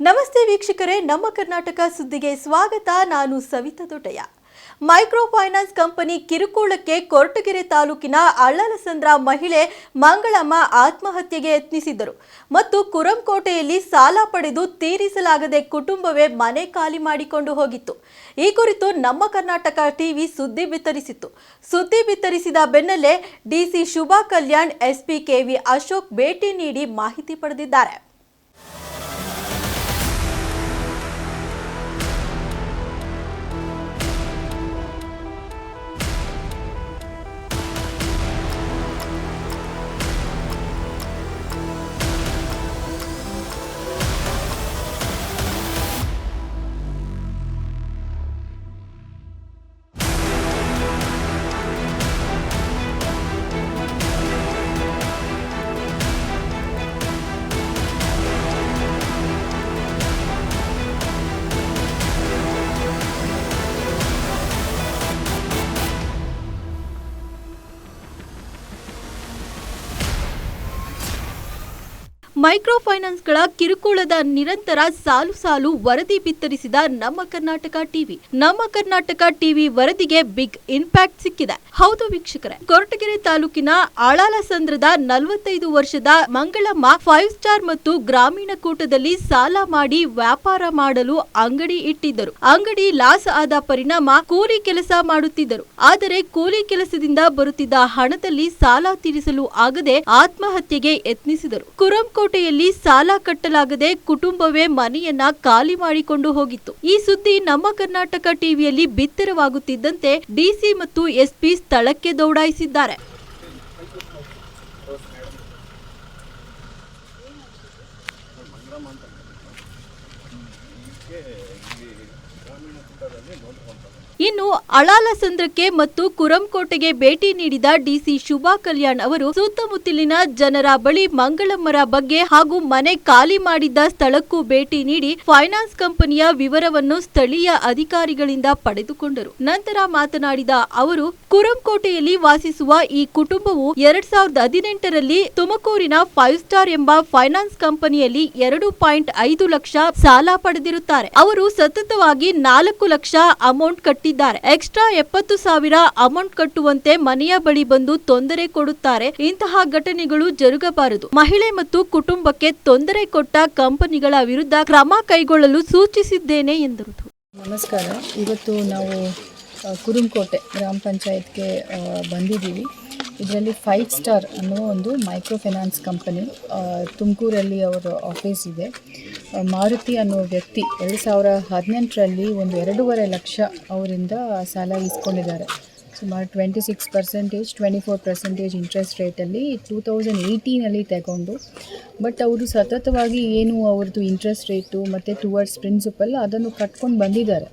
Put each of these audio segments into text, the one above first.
ನಮಸ್ತೆ ವೀಕ್ಷಕರೇ, ನಮ್ಮ ಕರ್ನಾಟಕ ಸುದ್ದಿಗೆ ಸ್ವಾಗತ. ನಾನು Savitha Doddaiah. Micro finance company ಕಿರುಕುಳಕ್ಕೆ ಕೊರಟಗೆರೆ ತಾಲೂಕಿನ ಅಳ್ಳಲಸಂದ್ರ ಮಹಿಳೆ ಮಂಗಳಮ್ಮ ಆತ್ಮಹತ್ಯೆಗೆ ಯತ್ನಿಸಿದ್ದರು ಮತ್ತು ಕುರಂಕೋಟೆಯಲ್ಲಿ ಸಾಲ ಪಡೆದು ತೀರಿಸಲಾಗದೆ ಕುಟುಂಬವೇ ಮನೆ ಖಾಲಿ ಮಾಡಿಕೊಂಡು ಹೋಗಿತ್ತು. ಈ ಕುರಿತು ನಮ್ಮ ಕರ್ನಾಟಕ ಟಿವಿ ಸುದ್ದಿ ಬಿತ್ತರಿಸಿತ್ತು. ಸುದ್ದಿ ಬಿತ್ತರಿಸಿದ ಬೆನ್ನಲ್ಲೇ DC Shubha Kalyan, SP KV Ashok ಭೇಟಿ ನೀಡಿ ಮಾಹಿತಿ ಪಡೆದಿದ್ದಾರೆ. ಮೈಕ್ರೋ ಫೈನಾನ್ಸ್ಗಳ ಕಿರುಕುಳದ ನಿರಂತರ ಸಾಲು ವರದಿ ಬಿತ್ತರಿಸಿದ ನಮ್ಮ ಕರ್ನಾಟಕ ಟಿವಿ ವರದಿಗೆ ಬಿಗ್ ಇಂಪ್ಯಾಕ್ಟ್ ಸಿಕ್ಕಿದೆ. ಹೌದು ವೀಕ್ಷಕರೇ, ಕೊರಟಗೆರೆ ತಾಲೂಕಿನ ಅಳ್ಳಲಸಂದ್ರದ 45 ವರ್ಷದ ಮಂಗಳಮ್ಮ 5 ಸ್ಟಾರ್ ಮತ್ತು ಗ್ರಾಮೀಣ ಕೂಟದಲ್ಲಿ ಸಾಲ ಮಾಡಿ ವ್ಯಾಪಾರ ಮಾಡಲು ಅಂಗಡಿ ಇಟ್ಟಿದ್ದರು. ಅಂಗಡಿ ಲಾಸ್ ಆದ ಪರಿಣಾಮ ಕೂಲಿ ಕೆಲಸ ಮಾಡುತ್ತಿದ್ದರು. ಆದರೆ ಕೂಲಿ ಕೆಲಸದಿಂದ ಬರುತ್ತಿದ್ದ ಹಣದಲ್ಲಿ ಸಾಲ ತೀರಿಸಲು ಆಗದೆ ಆತ್ಮಹತ್ಯೆಗೆ ಯತ್ನಿಸಿದರು. ಕುರಂಕೋಟೆಯಲ್ಲಿ ಸಾಲ ಕಟ್ಟಲಾಗದೆ ಕುಟುಂಬವೇ ಮನೆಯನ್ನ ಖಾಲಿ ಮಾಡಿಕೊಂಡು ಹೋಗಿತ್ತು. ಈ ಸುದ್ದಿ ನಮ್ಮ ಕರ್ನಾಟಕ ಟಿವಿಯಲ್ಲಿ ಬಿತ್ತರವಾಗುತ್ತಿದ್ದಂತೆ ಡಿಸಿ ಮತ್ತು ಎಸ್ಪಿ ಸ್ಥಳಕ್ಕೆ ದೌಡಾಯಿಸಿದ್ದಾರೆ. ಇನ್ನು ಅಳ್ಳಲಸಂದ್ರಕ್ಕೆ ಮತ್ತು ಕುರಂಕೋಟೆಗೆ ಭೇಟಿ ನೀಡಿದ ಡಿಸಿ ಶುಭಾ ಕಲ್ಯಾಣ್ ಅವರು ಸುತ್ತಮುತ್ತಲಿನ ಜನರ ಬಳಿ ಮಂಗಳಮ್ಮರ ಬಗ್ಗೆ ಹಾಗೂ ಮನೆ ಖಾಲಿ ಮಾಡಿದ್ದ ಸ್ಥಳಕ್ಕೂ ಭೇಟಿ ನೀಡಿ ಫೈನಾನ್ಸ್ ಕಂಪನಿಯ ವಿವರವನ್ನು ಸ್ಥಳೀಯ ಅಧಿಕಾರಿಗಳಿಂದ ಪಡೆದುಕೊಂಡರು. ನಂತರ ಮಾತನಾಡಿದ ಅವರು, ಕುರಂಕೋಟೆಯಲ್ಲಿ ವಾಸಿಸುವ ಈ ಕುಟುಂಬವು 2018ರಲ್ಲಿ ತುಮಕೂರಿನ 5 ಸ್ಟಾರ್ ಎಂಬ ಫೈನಾನ್ಸ್ ಕಂಪನಿಯಲ್ಲಿ 2.5 ಲಕ್ಷ ಸಾಲ ಪಡೆದಿರುತ್ತಾರೆ. ಅವರು ಸತತವಾಗಿ 4 ಲಕ್ಷ ಅಮೌಂಟ್ ಕಟ್ಟಿದ್ದಾರೆ. ಎಕ್ಸ್ಟ್ರಾ 70,000 ಅಮೌಂಟ್ ಕಟ್ಟುವಂತೆ ಮನೆಯ ಬಳಿ ಬಂದು ತೊಂದರೆ ಕೊಡುತ್ತಾರೆ. ಇಂತಹ ಘಟನೆಗಳು ಜರುಗಬಾರದು. ಮಹಿಳೆ ಮತ್ತು ಕುಟುಂಬಕ್ಕೆ ತೊಂದರೆ ಕೊಟ್ಟ ಕಂಪನಿಗಳ ವಿರುದ್ಧ ಕ್ರಮ ಕೈಗೊಳ್ಳಲು ಸೂಚಿಸಿದ್ದೇನೆ ಎಂದರು. ನಮಸ್ಕಾರ. ಇವತ್ತು ನಾವು ಕುರಂಕೋಟೆ ಗ್ರಾಮ ಪಂಚಾಯತ್ಗೆ ಬಂದಿದ್ದೀವಿ. ಇದರಲ್ಲಿ 5 ಸ್ಟಾರ್ ಅನ್ನೋ ಒಂದು ಮೈಕ್ರೋ ಫೈನಾನ್ಸ್ ಕಂಪನಿ, ತುಮಕೂರಲ್ಲಿ ಅವರ ಆಫೀಸ್ ಇದೆ. ಮಾರುತಿ ಅನ್ನೋ ವ್ಯಕ್ತಿ 2018ರಲ್ಲಿ ಒಂದು 2.5 ಲಕ್ಷ ಅವರಿಂದ ಸಾಲ ಇಸ್ಕೊಂಡಿದ್ದಾರೆ. ಸುಮಾರು 26%, 24% ಇಂಟ್ರೆಸ್ಟ್ ರೇಟಲ್ಲಿ 2018ನಲ್ಲಿ ತಗೊಂಡು, ಬಟ್ ಅವರು ಸತತವಾಗಿ ಏನು ಅವ್ರದ್ದು ಇಂಟ್ರೆಸ್ಟ್ ರೇಟು ಮತ್ತು ಟುವರ್ಡ್ಸ್ ಪ್ರಿನ್ಸಿಪಲ್ ಅದನ್ನು ಕಟ್ಕೊಂಡು ಬಂದಿದ್ದಾರೆ.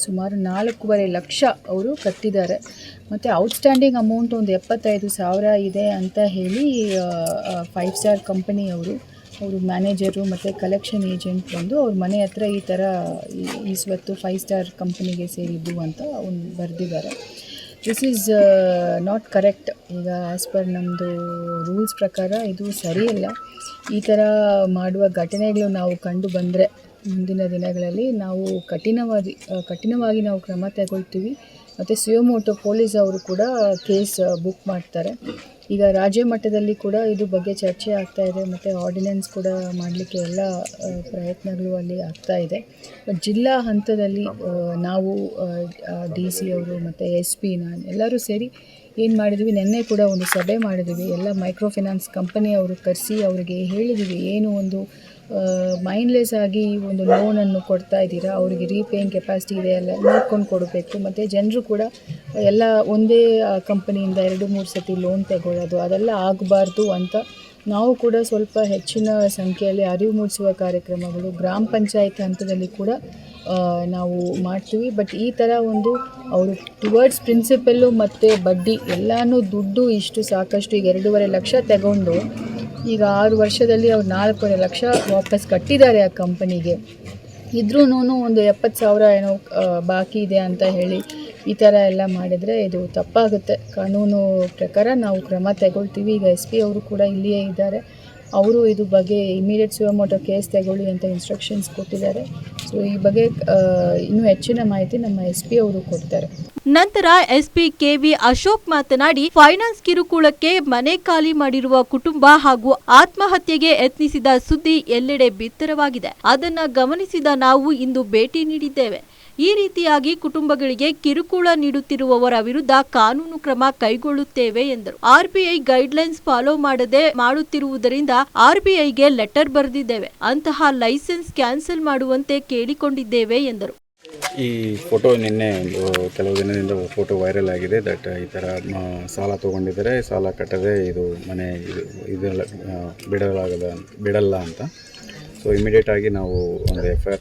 ಸುಮಾರು 4.5 ಲಕ್ಷ ಅವರು ಕಟ್ಟಿದ್ದಾರೆ. ಮತ್ತು ಔಟ್ಸ್ಟ್ಯಾಂಡಿಂಗ್ ಅಮೌಂಟ್ ಒಂದು 75,000 ಇದೆ ಅಂತ ಹೇಳಿ 5 ಸ್ಟಾರ್ ಕಂಪನಿಯವರು, ಅವರು ಮ್ಯಾನೇಜರು ಮತ್ತು ಕಲೆಕ್ಷನ್ ಏಜೆಂಟ್ ಬಂದು ಅವ್ರ ಮನೆ ಹತ್ರ ಈ ಥರ ಈ ಸ್ವತ್ತು 5 ಸ್ಟಾರ್ ಕಂಪನಿಗೆ ಸೇರಿದ್ದು ಅಂತ ಒಂದು ಬರೆದಿದ್ದಾರೆ. This is not correct. ಈಗ ಆ್ಯಸ್ ಪರ್ ನಮ್ಮದು ರೂಲ್ಸ್ ಪ್ರಕಾರ ಇದು ಸರಿಯಲ್ಲ. ಈ ಥರ ಮಾಡುವ ಘಟನೆಗಳು ನಾವು ಕಂಡು ಬಂದರೆ ಮುಂದಿನ ದಿನಗಳಲ್ಲಿ ನಾವು ಕಠಿಣವಾಗಿ ನಾವು ಕ್ರಮ ತಗೊಳ್ತೀವಿ. ಮತ್ತು ಸಿಯೋಮೋಟೋ ಪೊಲೀಸ್ ಅವರು ಕೂಡ ಕೇಸ್ ಬುಕ್ ಮಾಡ್ತಾರೆ. ಈಗ ರಾಜ್ಯ ಮಟ್ಟದಲ್ಲಿ ಕೂಡ ಇದು ಬಗ್ಗೆ ಚರ್ಚೆ ಆಗ್ತಾ ಇದೆ ಮತ್ತು ಆರ್ಡಿನೆನ್ಸ್ ಕೂಡ ಮಾಡಲಿಕ್ಕೆ ಎಲ್ಲ ಪ್ರಯತ್ನಗಳು ಅಲ್ಲಿ ಆಗ್ತಾ ಇದೆ. ಜಿಲ್ಲಾ ಹಂತದಲ್ಲಿ ನಾವು DC ಅವರು ಮತ್ತು SP ನಾನು ಎಲ್ಲರೂ ಸೇರಿ ಏನು ಮಾಡಿದ್ವಿ, ನಿನ್ನೆ ಕೂಡ ಒಂದು ಸಭೆ ಮಾಡಿದ್ವಿ. ಎಲ್ಲ ಮೈಕ್ರೋ ಫೈನಾನ್ಸ್ ಕಂಪನಿಯವರು ಕರೆಸಿ ಅವರಿಗೆ ಹೇಳಿದ್ವಿ, ಏನು ಒಂದು ಮೈಂಡ್ಲೆಸ್ ಆಗಿ ಒಂದು ಲೋನನ್ನು ಕೊಡ್ತಾ ಇದ್ದೀರಾ, ಅವರಿಗೆ ರೀಪೇಯಿಂಗ್ ಕೆಪಾಸಿಟಿ ಇದೆ ಎಲ್ಲ ನೋಡ್ಕೊಂಡು ಕೊಡಬೇಕು. ಮತ್ತು ಜನರು ಕೂಡ ಎಲ್ಲ ಒಂದೇ ಕಂಪನಿಯಿಂದ 2-3 ಸತಿ ಲೋನ್ ತಗೊಳ್ಳೋದು ಅದೆಲ್ಲ ಆಗಬಾರ್ದು ಅಂತ ನಾವು ಕೂಡ ಸ್ವಲ್ಪ ಹೆಚ್ಚಿನ ಸಂಖ್ಯೆಯಲ್ಲಿ ಅರಿವು ಮೂಡಿಸುವ ಕಾರ್ಯಕ್ರಮಗಳು ಗ್ರಾಮ ಪಂಚಾಯತ್ ಹಂತದಲ್ಲಿ ಕೂಡ ನಾವು ಮಾಡ್ತೀವಿ. ಬಟ್ ಈ ಥರ ಒಂದು ಅವರು ಟುವರ್ಡ್ಸ್ ಪ್ರಿನ್ಸಿಪಲ್ಲು ಮತ್ತು ಬಡ್ಡಿ ಎಲ್ಲನೂ ದುಡ್ಡು ಇಷ್ಟು ಸಾಕಷ್ಟು, ಈಗ 2.5 ಲಕ್ಷ ತಗೊಂಡು ಈಗ 6 ವರ್ಷದಲ್ಲಿ ಅವ್ರು 4.5 ಲಕ್ಷ ವಾಪಸ್ ಕಟ್ಟಿದ್ದಾರೆ ಆ ಕಂಪನಿಗೆ. ಇದ್ರೂ ಒಂದು 70,000 ಏನೋ ಬಾಕಿ ಇದೆ ಅಂತ ಹೇಳಿ ಈ ಥರ ಎಲ್ಲ ಮಾಡಿದರೆ ಇದು ತಪ್ಪಾಗುತ್ತೆ. ಕಾನೂನು ಪ್ರಕಾರ ನಾವು ಕ್ರಮ ತಗೊಳ್ತೀವಿ. ಈಗ SP ಅವರು ಕೂಡ ಇಲ್ಲಿಯೇ ಇದ್ದಾರೆ. ಅವರು ಇದು ಬಗ್ಗೆ ಇಮಿಡಿಯೇಟ್ ಸುವಮೋಟೋ ಕೇಸ್ ತಗೊಳ್ಳಿ ಅಂತ ಇನ್ಸ್ಟ್ರಕ್ಷನ್ಸ್ ಕೊಟ್ಟಿದ್ದಾರೆ. ಸೊ ಈ ಬಗ್ಗೆ ಇನ್ನೂ ಹೆಚ್ಚಿನ ಮಾಹಿತಿ ನಮ್ಮ SP ಅವರು ಕೊಡ್ತಾರೆ. ನಂತರ SP KV ಅಶೋಕ್ ಮಾತನಾಡಿ, ಫೈನಾನ್ಸ್ ಕಿರುಕುಳಕ್ಕೆ ಮನೆ ಖಾಲಿ ಮಾಡಿರುವ ಕುಟುಂಬ ಹಾಗೂ ಆತ್ಮಹತ್ಯೆಗೆ ಯತ್ನಿಸಿದ ಸುದ್ದಿ ಎಲ್ಲೆಡೆ ಬಿತ್ತರವಾಗಿದೆ. ಅದನ್ನ ಗಮನಿಸಿದ ನಾವು ಇಂದು ಭೇಟಿ ನೀಡಿದ್ದೇವೆ. ಈ ರೀತಿಯಾಗಿ ಕುಟುಂಬಗಳಿಗೆ ಕಿರುಕುಳ ನೀಡುತ್ತಿರುವವರ ವಿರುದ್ಧ ಕಾನೂನು ಕ್ರಮ ಕೈಗೊಳ್ಳುತ್ತೇವೆ ಎಂದರು. RBI ಗೈಡ್ಲೈನ್ಸ್ ಫಾಲೋ ಮಾಡದೆ ಮಾಡುತ್ತಿರುವುದರಿಂದ RBIಗೆ ಲೆಟರ್ ಬರೆದಿದ್ದೇವೆ. ಅಂತಹ ಲೈಸೆನ್ಸ್ ಕ್ಯಾನ್ಸಲ್ ಮಾಡುವಂತೆ ಕೇಳಿಕೊಂಡಿದ್ದೇವೆ ಎಂದರು. ಈ ಫೋಟೋ ನಿನ್ನೆ ಕೆಲವು ದಿನದಿಂದ ಫೋಟೋ ವೈರಲ್ ಆಗಿದೆ. ದಟ್ ಈ ಥರ ಸಾಲ ತೊಗೊಂಡಿದ್ದಾರೆ, ಸಾಲ ಕಟ್ಟದೆ ಇದು ಮನೆ ಇದೆಲ್ಲ ಬಿಡಲ್ಲ ಅಂತ. ಸೊ ಇಮಿಡಿಯೇಟಾಗಿ ನಾವು ಒಂದು FIR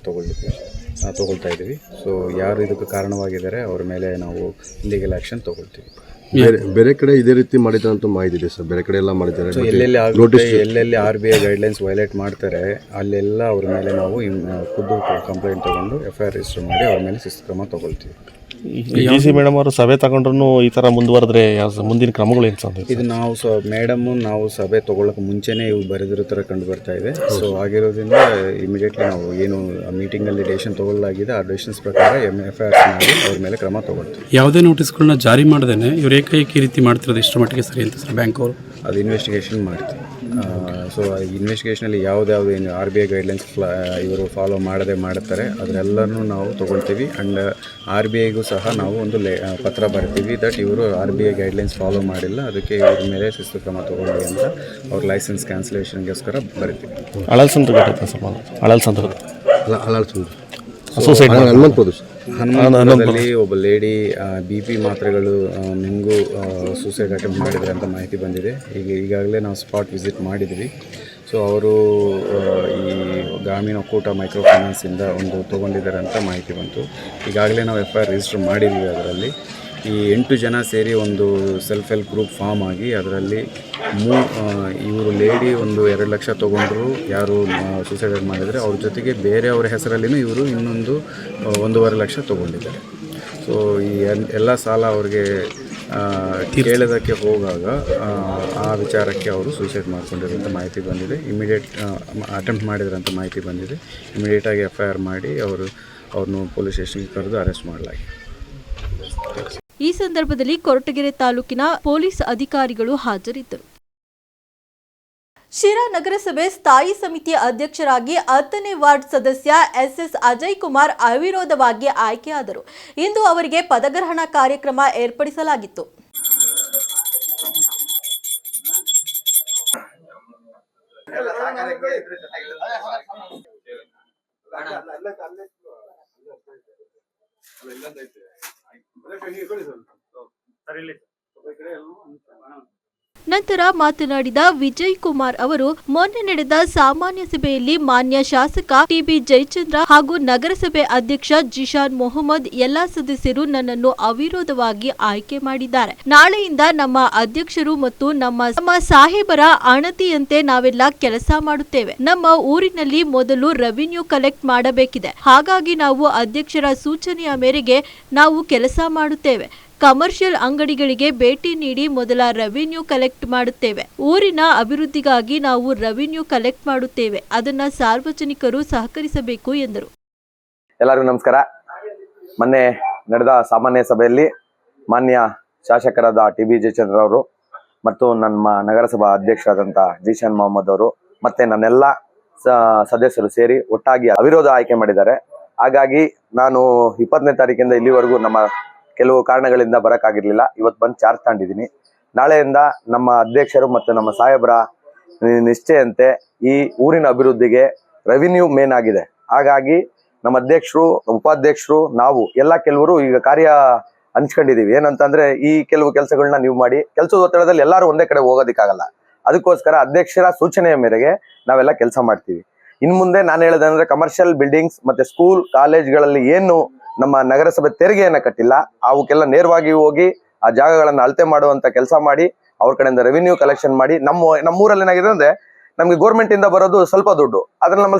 ತೊಗೊಳ್ತಾ ಇದ್ದೀವಿ. ಸೊ ಯಾರು ಇದಕ್ಕೆ ಕಾರಣವಾಗಿದ್ದಾರೆ ಅವ್ರ ಮೇಲೆ ನಾವು ಲೀಗಲ್ ಆ್ಯಕ್ಷನ್ ತೊಗೊಳ್ತೀವಿ. ಬೇರೆ ಕಡೆ ಇದೇ ರೀತಿ ಮಾಡಿದ್ದಾರೆ ಅಂತ ಮಾಹಿತಿ ಇದೆ ಸರ್. ಬೇರೆ ಕಡೆ ಎಲ್ಲ ಮಾಡಿದ್ದಾರೆ. ಸೊ ಎಲ್ಲೆಲ್ಲಿ RBI ಗೈಡ್ಲೈನ್ಸ್ ವೈಲೇಟ್ ಮಾಡ್ತಾರೆ ಅಲ್ಲೆಲ್ಲ ಅವ್ರ ಮೇಲೆ ನಾವು ಖುದ್ದು ಕಂಪ್ಲೇಂಟ್ ತೊಗೊಂಡು FIR ರಿಜಿಸ್ಟರ್ ಮಾಡಿ ಅವ್ರ ಮೇಲೆ ಶಿಸ್ತು ಕ್ರಮ ತೊಗೊಳ್ತೀವಿ. DC ಮೇಡಮ್ ಅವರು ಸಭೆ ತಗೊಂಡ್ರು ಈ ಥರ ಮುಂದುವರೆದ್ರೆ ಮುಂದಿನ ಕ್ರಮಗಳು ಏನು ಸರ್? ಇದು ನಾವು ಸಭೆ ತೊಗೊಳ್ಳೋಕೆ ಮುಂಚೆನೇ ಇವು ಬರೆದಿರೋ ಥರ ಕಂಡು ಬರ್ತಾ ಇದೆ. ಸೊ ಆಗಿರೋದ್ರಿಂದ ಇಮಿಡಿಯೇಟ್ಲಿ ನಾವು ಏನು ಮೀಟಿಂಗಲ್ಲಿ ಡಿಸಿಷನ್ ತೊಗೊಳ್ಳಲಾಗಿದೆ ಆ ಡಿಸಿಷನ್ಸ್ ಪ್ರಕಾರ FIR ಮಾಡಿ ಅವ್ರ ಮೇಲೆ ಕ್ರಮ ತೊಗೊಳ್ತೀವಿ. ಯಾವುದೇ ನೋಟಿಸ್ಗಳನ್ನ ಜಾರಿ ಮಾಡ್ದೇನೆ ಇವ್ರು ಏಕೈಕಿ ರೀತಿ ಮಾಡ್ತಿರೋದು ಇಷ್ಟರ ಮಟ್ಟಿಗೆ ಸರಿ ಅಂತ ಸರ್ ಬ್ಯಾಂಕ್ ಅವರು ಅದು ಇನ್ವೆಸ್ಟಿಗೇಷನ್ ಮಾಡ್ತೀವಿ. ಸೊ ಇನ್ವೆಸ್ಟಿಗೇಷನಲ್ಲಿ ಯಾವ್ದಾವುದು ಏನು RBI ಗೈಡ್ಲೈನ್ಸ್ ಇವರು ಫಾಲೋ ಮಾಡದೆ ಮಾಡುತ್ತಾರೆ ಅದರೆಲ್ಲನೂ ನಾವು ತೊಗೊಳ್ತೀವಿ. ಆ್ಯಂಡ್ RBIಗೂ ಸಹ ನಾವು ಒಂದು ಪತ್ರ ಬರ್ತೀವಿ ದಟ್ ಇವರು RBI ಗೈಡ್ಲೈನ್ಸ್ ಫಾಲೋ ಮಾಡಿಲ್ಲ, ಅದಕ್ಕೆ ಇವ್ರ ಮೇಲೆ ಶಿಸ್ತು ಕ್ರಮ ತೊಗೊಳ್ಳಿ ಅಂತ ಅವ್ರ ಲೈಸೆನ್ಸ್ ಕ್ಯಾನ್ಸಲೇಷನ್ಗೋಸ್ಕರ ಬರ್ತೀವಿ. ಹನುಮಂತಪುರದಲ್ಲಿ ಒಬ್ಬ ಲೇಡಿ BP ಮಾತ್ರೆಗಳು ನುಂಗು ಸೂಸೈಡ್ ಅಟೆಂಪ್ಟ್ ಮಾಡಿದ್ದಾರೆ ಅಂತ ಮಾಹಿತಿ ಬಂದಿದೆ. ಈಗಾಗಲೇ ನಾವು ಸ್ಪಾಟ್ ವಿಸಿಟ್ ಮಾಡಿದ್ವಿ. ಸೊ ಅವರು ಈ ಗ್ರಾಮೀಣ ಒಕ್ಕೂಟ ಮೈಕ್ರೋ ಫೈನಾನ್ಸಿಂದ ಒಂದು ತೊಗೊಂಡಿದ್ದಾರೆ ಅಂತ ಮಾಹಿತಿ ಬಂತು. ಈಗಾಗಲೇ ನಾವು FIR ರಿಜಿಸ್ಟರ್ ಮಾಡಿದ್ವಿ. ಅದರಲ್ಲಿ ಈ 8 ಜನ ಸೇರಿ ಒಂದು ಸೆಲ್ಫ್ ಹೆಲ್ಪ್ ಗ್ರೂಪ್ ಫಾರ್ಮ್ ಆಗಿ ಅದರಲ್ಲಿ ಇವರು ಲೇಡಿ ಒಂದು 2 ಲಕ್ಷ ತೊಗೊಂಡ್ರು, ಯಾರು ಸೂಸೈಡ್ ಮಾಡಿದರೆ ಅವ್ರ ಜೊತೆಗೆ ಬೇರೆಯವ್ರ ಹೆಸರಲ್ಲಿನೂ ಇವರು ಇನ್ನೊಂದು 1.5 ಲಕ್ಷ ತೊಗೊಂಡಿದ್ದಾರೆ. ಸೊ ಈ ಎಲ್ಲ ಸಾಲ ಅವ್ರಿಗೆ ಕೇಳೋದಕ್ಕೆ ಹೋಗಾಗ ಆ ವಿಚಾರಕ್ಕೆ ಅವರು ಸೂಸೈಡ್ ಮಾಡ್ಕೊಂಡಿರೋಂಥ ಮಾಹಿತಿ ಬಂದಿದೆ. ಅಟೆಂಪ್ಟ್ ಮಾಡಿದ್ರಂಥ ಮಾಹಿತಿ ಬಂದಿದೆ. ಇಮಿಡಿಯೇಟಾಗಿ FIR ಮಾಡಿ ಅವ್ರನ್ನು ಪೊಲೀಸ್ ಸ್ಟೇಷನ್ಗೆ ಕರೆದು ಅರೆಸ್ಟ್ ಮಾಡಲಾಗಿದೆ. ಈ ಸಂದರ್ಭದಲ್ಲಿ ಕೊರಟಗೆರೆ ತಾಲೂಕಿನ ಪೊಲೀಸ್ ಅಧಿಕಾರಿಗಳು ಹಾಜರಿದ್ದರು. ಶಿರಾ ನಗರಸಭೆ ಸ್ಥಾಯಿ ಸಮಿತಿಯ ಅಧ್ಯಕ್ಷರಾಗಿ 10ನೇ ವಾರ್ಡ್ ಸದಸ್ಯ SS ಅಜಯ್ ಕುಮಾರ್ ಅವಿರೋಧವಾಗಿ ಆಯ್ಕೆಯಾದರು. ಇಂದು ಅವರಿಗೆ ಪದಗ್ರಹಣ ಕಾರ್ಯಕ್ರಮ ಏರ್ಪಡಿಸಲಾಗಿತ್ತು. ನಂತರ ಮಾತನಾಡಿದ ವಿಜಯ್ ಕುಮಾರ್ ಅವರು, ಮೊನ್ನೆ ನಡೆದ ಸಾಮಾನ್ಯ ಸಭೆಯಲ್ಲಿ ಮಾನ್ಯ ಶಾಸಕ TB ಜಯಚಂದ್ರ ಹಾಗೂ ನಗರಸಭೆ ಅಧ್ಯಕ್ಷ ಜಿಶಾನ್ ಮೊಹಮ್ಮದ್ ಎಲ್ಲಾ ಸದಸ್ಯರು ನನ್ನನ್ನು ಅವಿರೋಧವಾಗಿ ಆಯ್ಕೆ ಮಾಡಿದ್ದಾರೆ. ನಾಳೆಯಿಂದ ನಮ್ಮ ಅಧ್ಯಕ್ಷರು ಮತ್ತು ನಮ್ಮ ಸಾಹೇಬರ ಅಣತಿಯಂತೆ ನಾವೆಲ್ಲ ಕೆಲಸ ಮಾಡುತ್ತೇವೆ. ನಮ್ಮ ಊರಿನಲ್ಲಿ ಮೊದಲು ರೆವಿನ್ಯೂ ಕಲೆಕ್ಟ್ ಮಾಡಬೇಕಿದೆ. ಹಾಗಾಗಿ ನಾವು ಅಧ್ಯಕ್ಷರ ಸೂಚನೆಯ ಮೇರೆಗೆ ನಾವು ಕೆಲಸ ಮಾಡುತ್ತೇವೆ. ಕಮರ್ಷಿಯಲ್ ಅಂಗಡಿಗಳಿಗೆ ಭೇಟಿ ನೀಡಿ ಮೊದಲ ರೆವಿನ್ಯೂ ಕಲೆಕ್ಟ್ ಮಾಡುತ್ತೇವೆ. ಊರಿನ ಅಭಿವೃದ್ಧಿಗಾಗಿ ನಾವು ರೆವಿನ್ಯೂ ಕಲೆಕ್ಟ್ ಮಾಡುತ್ತೇವೆ. ಅದನ್ನ ಸಾರ್ವಜನಿಕರು ಸಹಕರಿಸಬೇಕು ಎಂದರು. ಎಲ್ಲರಿಗೂ ನಮಸ್ಕಾರ. ಮೊನ್ನೆ ನಡೆದ ಸಾಮಾನ್ಯ ಸಭೆಯಲ್ಲಿ ಮಾನ್ಯ ಶಾಸಕರಾದ TB ಜಯಚಂದ್ರ ಅವರು ಮತ್ತು ನಮ್ಮ ನಗರಸಭಾ ಅಧ್ಯಕ್ಷರಾದಂಥ ಜಿಶಾನ್ ಮೊಹಮ್ಮದ್ ಅವರು ಮತ್ತೆ ನನ್ನೆಲ್ಲ ಸದಸ್ಯರು ಸೇರಿ ಒಟ್ಟಾಗಿ ಅವಿರೋಧ ಆಯ್ಕೆ ಮಾಡಿದ್ದಾರೆ. ಹಾಗಾಗಿ ನಾನು 20ನೇ ತಾರೀಕಿಂದ ಇಲ್ಲಿವರೆಗೂ ನಮ್ಮ ಕೆಲವು ಕಾರಣಗಳಿಂದ ಬರೋಕ್ಕಾಗಿರ್ಲಿಲ್ಲ. ಇವತ್ತು ಬಂದು ಚಾರ್ಜ್ ತಗೊಂಡಿದ್ದೀನಿ. ನಾಳೆಯಿಂದ ನಮ್ಮ ಅಧ್ಯಕ್ಷರು ಮತ್ತು ನಮ್ಮ ಸಾಹೇಬರ ನಿಶ್ಚಯಂತೆ ಈ ಊರಿನ ಅಭಿವೃದ್ಧಿಗೆ ರೆವಿನ್ಯೂ ಮೇನ್ ಆಗಿದೆ. ಹಾಗಾಗಿ ನಮ್ಮ ಅಧ್ಯಕ್ಷರು, ಉಪಾಧ್ಯಕ್ಷರು, ನಾವು ಎಲ್ಲ ಕೆಲವರು ಈಗ ಕಾರ್ಯ ಹಂಚ್ಕೊಂಡಿದ್ದೀವಿ. ಏನಂತಂದ್ರೆ ಈ ಕೆಲವು ಕೆಲಸಗಳನ್ನ ನೀವು ಮಾಡಿ, ಕೆಲಸದ ಒತ್ತಡದಲ್ಲಿ ಎಲ್ಲರೂ ಒಂದೇ ಕಡೆ ಹೋಗೋದಕ್ಕಾಗಲ್ಲ. ಅದಕ್ಕೋಸ್ಕರ ಅಧ್ಯಕ್ಷರ ಸೂಚನೆಯ ಮೇರೆಗೆ ನಾವೆಲ್ಲ ಕೆಲಸ ಮಾಡ್ತೀವಿ. ಇನ್ನು ಮುಂದೆ ನಾನು ಹೇಳೋದಂದ್ರೆ ಕಮರ್ಷಿಯಲ್ ಬಿಲ್ಡಿಂಗ್ಸ್ ಮತ್ತೆ ಸ್ಕೂಲ್ ಕಾಲೇಜ್ಗಳಲ್ಲಿ ಏನು ನಮ್ಮ ನಗರಸಭೆ ತೆರಿಗೆಯನ್ನ ಕಟ್ಟಿಲ್ಲ ಅವಕ್ಕೆಲ್ಲ ನೇರವಾಗಿ ಹೋಗಿ ಆ ಜಾಗಗಳನ್ನ ಅಳತೆ ಮಾಡುವಂತ ಕೆಲಸ ಮಾಡಿ ಅವ್ರ ಕಡೆಯಿಂದ ರೆವಿನ್ಯೂ ಕಲೆಕ್ಷನ್ ಮಾಡಿ ನಮ್ಮೂರಲ್ಲಿ ಏನಾಗಿದೆ ಅಂದ್ರೆ ನಮ್ಗೆ ಗೌರ್ಮೆಂಟ್ ಇಂದ ಬರೋದು ಸ್ವಲ್ಪ ದುಡ್ಡು, ಅದ್ರಲ್ಲಿ ನಮ್ಮ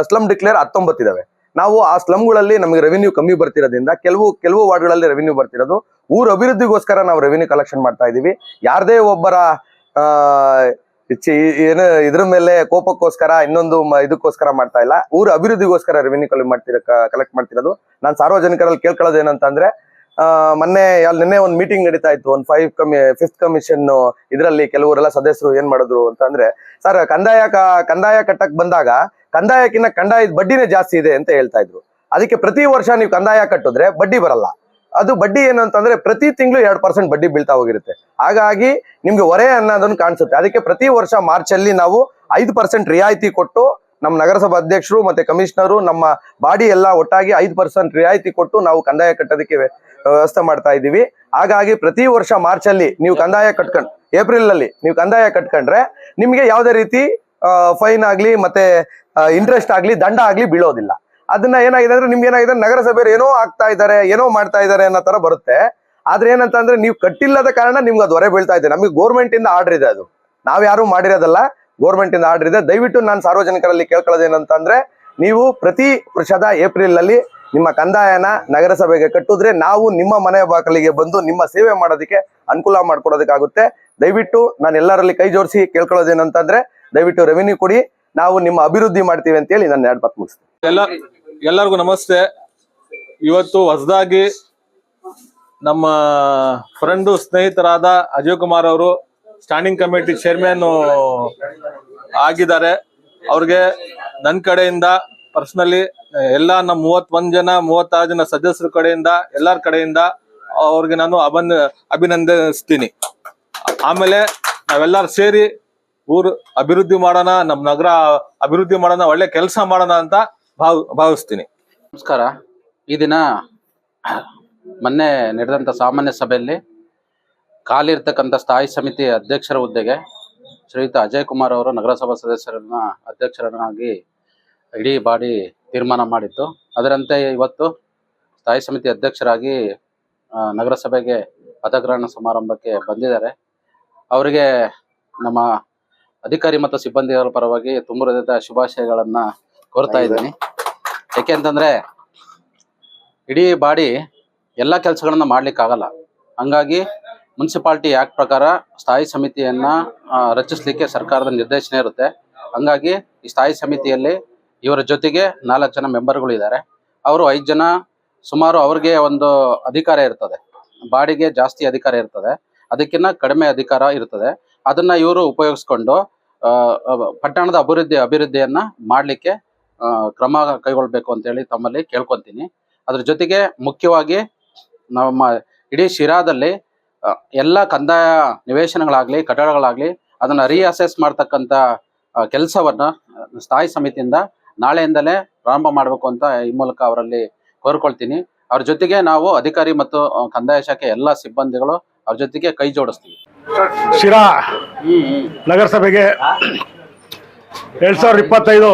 ಸ್ಲಮ್ ಡಿಕ್ಲೇರ್ 19 ಇದಾವೆ. ನಾವು ಆ ಸ್ಲಮ್ಗಳಲ್ಲಿ ನಮಗೆ ರೆವಿನ್ಯೂ ಕಮ್ಮಿ ಬರ್ತಿರೋದ್ರಿಂದ ಕೆಲವು ವಾರ್ಡ್ಗಳಲ್ಲಿ ರೆವಿನ್ಯೂ ಬರ್ತಿರೋದು ಊರ ಅಭಿವೃದ್ಧಿಗೋಸ್ಕರ ನಾವು ರೆವಿನ್ಯೂ ಕಲೆಕ್ಷನ್ ಮಾಡ್ತಾ ಇದೀವಿ. ಯಾರದೇ ಒಬ್ಬರ ಏನು ಇದ್ರ ಮೇಲೆ ಕೋಪಕ್ಕೋಸ್ಕರ ಇನ್ನೊಂದು ಇದಕ್ಕೋಸ್ಕರ ಮಾಡ್ತಾ ಇಲ್ಲ. ಊರ ಅಭಿವೃದ್ಧಿಗೋಸ್ಕರ ರೆವಿನ್ಯೂ ಕಲೆಕ್ಟ್ ಮಾಡ್ತಿರೋದು. ನಾನು ಸಾರ್ವಜನಿಕರಲ್ಲಿ ಕೇಳ್ಕೊಳ್ಳೋದು ಏನಂತಂದ್ರೆ, ಮೊನ್ನೆ ನಿನ್ನೆ ಒಂದು ಮೀಟಿಂಗ್ ನಡೀತಾ ಇತ್ತು. ಒಂದು 5th ಕಮಿಷನ್ ಇದರಲ್ಲಿ ಕೆಲವರೆಲ್ಲ ಸದಸ್ಯರು ಏನ್ ಮಾಡಿದ್ರು ಅಂತಂದ್ರೆ, ಸರ್ ಕಂದಾಯ ಕಟ್ಟಕ್ ಬಂದಾಗ ಕಂದಾಯಕ್ಕಿಂತ ಕಂದಾಯದ ಬಡ್ಡಿನೇ ಜಾಸ್ತಿ ಇದೆ ಅಂತ ಹೇಳ್ತಾ ಇದ್ರು. ಅದಕ್ಕೆ ಪ್ರತಿ ವರ್ಷ ನೀವು ಕಂದಾಯ ಕಟ್ಟಿದ್ರೆ ಬಡ್ಡಿ ಬರಲ್ಲ. ಅದು ಬಡ್ಡಿ ಏನು ಅಂತಂದ್ರೆ ಪ್ರತಿ ತಿಂಗಳು 2% ಬಡ್ಡಿ ಬೀಳ್ತಾ ಹೋಗಿರುತ್ತೆ. ಹಾಗಾಗಿ ನಿಮ್ಗೆ ಹೊರೆ ಅನ್ನೋದನ್ನು ಕಾಣಿಸುತ್ತೆ. ಅದಕ್ಕೆ ಪ್ರತಿ ವರ್ಷ ಮಾರ್ಚ್ ಅಲ್ಲಿ ನಾವು 5% ರಿಯಾಯಿತಿ ಕೊಟ್ಟು, ನಮ್ಮ ನಗರಸಭಾ ಅಧ್ಯಕ್ಷರು ಮತ್ತೆ ಕಮಿಷನರು ನಮ್ಮ ಬಾಡಿ ಎಲ್ಲ ಒಟ್ಟಾಗಿ 5% ರಿಯಾಯಿತಿ ಕೊಟ್ಟು ನಾವು ಕಂದಾಯ ಕಟ್ಟೋದಕ್ಕೆ ವ್ಯವಸ್ಥೆ ಮಾಡ್ತಾ ಇದ್ದೀವಿ. ಹಾಗಾಗಿ ಪ್ರತಿ ವರ್ಷ ಮಾರ್ಚ್ ಅಲ್ಲಿ ನೀವು ಕಂದಾಯ ಕಟ್ಕೊಂಡು, ಏಪ್ರಿಲ್ ಅಲ್ಲಿ ನೀವು ಕಂದಾಯ ಕಟ್ಕೊಂಡ್ರೆ ನಿಮ್ಗೆ ಯಾವುದೇ ರೀತಿ ಫೈನ್ ಆಗ್ಲಿ ಮತ್ತೆ ಇಂಟ್ರೆಸ್ಟ್ ಆಗ್ಲಿ ದಂಡ ಆಗ್ಲಿ ಬೀಳೋದಿಲ್ಲ. ಅದನ್ನ ಏನಾಗಿದೆ ಅಂದ್ರೆ ನಿಮ್ಗೆ ಏನಾಗಿದೆ, ನಗರಸಭೆಯವರು ಏನೋ ಆಗ್ತಾ ಇದ್ದಾರೆ, ಏನೋ ಮಾಡ್ತಾ ಇದ್ದಾರೆ ಅನ್ನೋ ತರ ಬರುತ್ತೆ. ಆದ್ರೆ ಏನಂತ ಅಂದ್ರೆ ನೀವು ಕಟ್ಟಿಲ್ಲದ ಕಾರಣ ನಿಮ್ಗೆ ಅದು ಹೊರೆ ಬೀಳ್ತಾ ಇದೆ. ನಮಗೆ ಗೋರ್ಮೆಂಟ್ ಇಂದ ಆರ್ಡರ್ ಇದೆ, ಅದು ನಾವ್ ಯಾರು ಮಾಡಿರೋದಲ್ಲ, ಗೋರ್ಮೆಂಟ್ ಇಂದ ಆರ್ಡರ್ ಇದೆ. ದಯವಿಟ್ಟು ನಾನು ಸಾರ್ವಜನಿಕರಲ್ಲಿ ಕೇಳ್ಕೊಳ್ಳೋದೇನಂತಂದ್ರೆ, ನೀವು ಪ್ರತಿ ವರ್ಷದ ಏಪ್ರಿಲ್ ಅಲ್ಲಿ ನಿಮ್ಮ ಕಂದಾಯನ ನಗರಸಭೆಗೆ ಕಟ್ಟಿದ್ರೆ ನಾವು ನಿಮ್ಮ ಮನೆ ಬಾಗಿಲಿಗೆ ಬಂದು ನಿಮ್ಮ ಸೇವೆ ಮಾಡೋದಕ್ಕೆ ಅನುಕೂಲ ಮಾಡ್ಕೊಡೋದಕ್ಕಾಗುತ್ತೆ. ದಯವಿಟ್ಟು ನಾನು ಎಲ್ಲರಲ್ಲಿ ಕೈ ಜೋಡಿಸಿ ಕೇಳ್ಕೊಳ್ಳೋದೇನಂತಂದ್ರೆ, ದಯವಿಟ್ಟು ರೆವಿನ್ಯೂ ಕೊಡಿ, ನಾವು ನಿಮ್ಮ ಅಭಿವೃದ್ಧಿ ಮಾಡ್ತೀವಿ ಅಂತ ಹೇಳಿ ನಾನು 2 ಮಾತು ಮುಗಿಸ್ತೀನಿ. ಎಲ್ಲರಿಗೂ ನಮಸ್ತೆ. ಇವತ್ತು ಹೊಸದಾಗಿ ನಮ್ಮ ಫ್ರೆಂಡು ಸ್ನೇಹಿತರಾದ ಅಜಯ್ ಕುಮಾರ್ ಅವರು ಸ್ಟ್ಯಾಂಡಿಂಗ್ ಕಮಿಟಿ ಚೇರ್ಮನ್ ಆಗಿದ್ದಾರೆ. ಅವ್ರಿಗೆ ನನ್ನ ಕಡೆಯಿಂದ ಪರ್ಸನಲಿ ಎಲ್ಲ ನಮ್ಮ 36 ಜನ ಸದಸ್ಯರ ಕಡೆಯಿಂದ ಎಲ್ಲರ ಕಡೆಯಿಂದ ಅವ್ರಿಗೆ ನಾನು ಅಭಿನಂದಿಸ್ತೀನಿ. ಆಮೇಲೆ ನಾವೆಲ್ಲರೂ ಸೇರಿ ಊರು ಅಭಿವೃದ್ಧಿ ಮಾಡೋಣ, ನಮ್ಮ ನಗರ ಅಭಿವೃದ್ಧಿ ಮಾಡೋಣ, ಒಳ್ಳೆ ಕೆಲಸ ಮಾಡೋಣ ಅಂತ ಭಾವಿಸ್ತೀನಿ. ನಮಸ್ಕಾರ. ಈ ದಿನ ಮೊನ್ನೆ ನಡೆದಂಥ ಸಾಮಾನ್ಯ ಸಭೆಯಲ್ಲಿ ಖಾಲಿ ಇರ್ತಕ್ಕಂಥ ಸ್ಥಾಯಿ ಸಮಿತಿ ಅಧ್ಯಕ್ಷರ ಹುದ್ದೆಗೆ ಶ್ರೀಯುತ ಅಜಯ್ ಕುಮಾರ್ ಅವರು ನಗರಸಭಾ ಸದಸ್ಯರನ್ನ ಅಧ್ಯಕ್ಷರನ್ನಾಗಿ ಇಡೀ ಬಾಡಿ ತೀರ್ಮಾನ ಮಾಡಿತ್ತು. ಅದರಂತೆ ಇವತ್ತು ಸ್ಥಾಯಿ ಸಮಿತಿ ಅಧ್ಯಕ್ಷರಾಗಿ ನಗರಸಭೆಗೆ ಪದಗ್ರಹಣ ಸಮಾರಂಭಕ್ಕೆ ಬಂದಿದ್ದಾರೆ. ಅವರಿಗೆ ನಮ್ಮ ಅಧಿಕಾರಿ ಮತ್ತು ಸಿಬ್ಬಂದಿಗಳ ಪರವಾಗಿ ತುಂಬ ಹೃದಯದ ಶುಭಾಶಯಗಳನ್ನು ಕೋರ್ತಾ ಇದ್ದೀನಿ. ಯಾಕೆಂತಂದರೆ ಇಡೀ ಬಾಡಿ ಎಲ್ಲ ಕೆಲಸಗಳನ್ನ ಮಾಡಲಿಕ್ಕಾಗಲ್ಲ. ಹಂಗಾಗಿ ಮುನ್ಸಿಪಾಲ್ಟಿ ಆ್ಯಕ್ಟ್ ಪ್ರಕಾರ ಸ್ಥಾಯಿ ಸಮಿತಿಯನ್ನು ರಚಿಸಲಿಕ್ಕೆ ಸರ್ಕಾರದ ನಿರ್ದೇಶನ ಇರುತ್ತೆ. ಹಂಗಾಗಿ ಈ ಸ್ಥಾಯಿ ಸಮಿತಿಯಲ್ಲಿ ಇವರ ಜೊತೆಗೆ 4 ಜನ ಮೆಂಬರ್ಗಳು ಇದ್ದಾರೆ. ಅವರು 5 ಜನ ಸುಮಾರು ಅವ್ರಿಗೆ ಒಂದು ಅಧಿಕಾರ ಇರ್ತದೆ, ಬಾಡಿಗೆ ಜಾಸ್ತಿ ಅಧಿಕಾರ ಇರ್ತದೆ, ಅದಕ್ಕಿಂತ ಕಡಿಮೆ ಅಧಿಕಾರ ಇರ್ತದೆ. ಅದನ್ನ ಇವರು ಉಪಯೋಗಿಸ್ಕೊಂಡು ಪಟ್ಟಣದ ಅಭಿವೃದ್ಧಿಯನ್ನ ಮಾಡಲಿಕ್ಕೆ ಕ್ರಮ ಕೈಗೊಳ್ಬೇಕು ಅಂತೇಳಿ ತಮ್ಮಲ್ಲಿ ಕೇಳ್ಕೊತೀನಿ. ಅದ್ರ ಜೊತೆಗೆ ಮುಖ್ಯವಾಗಿ ನಮ್ಮ ಇಡೀ ಶಿರಾದಲ್ಲಿ ಎಲ್ಲ ಕಂದಾಯ ನಿವೇಶನಗಳಾಗ್ಲಿ ಕಟ್ಟಡಗಳಾಗ್ಲಿ ಅದನ್ನ ರೀಅಸೆಸ್ ಮಾಡ್ತಕ್ಕಂಥ ಕೆಲಸವನ್ನ ಸ್ಥಾಯಿ ಸಮಿತಿಯಿಂದ ನಾಳೆಯಿಂದಲೇ ಪ್ರಾರಂಭ ಮಾಡಬೇಕು ಅಂತ ಈ ಮೂಲಕ ಅವರಲ್ಲಿ ಕೋರ್ಕೊಳ್ತೀನಿ. ಅವ್ರ ಜೊತೆಗೆ ನಾವು ಅಧಿಕಾರಿ ಮತ್ತು ಕಂದಾಯ ಶಾಖೆ ಎಲ್ಲ ಸಿಬ್ಬಂದಿಗಳು ಅವ್ರ ಜೊತೆಗೆ ಕೈ ಜೋಡಿಸ್ತೀವಿ. ಶಿರಾ ನಗರಸಭೆಗೆ 2025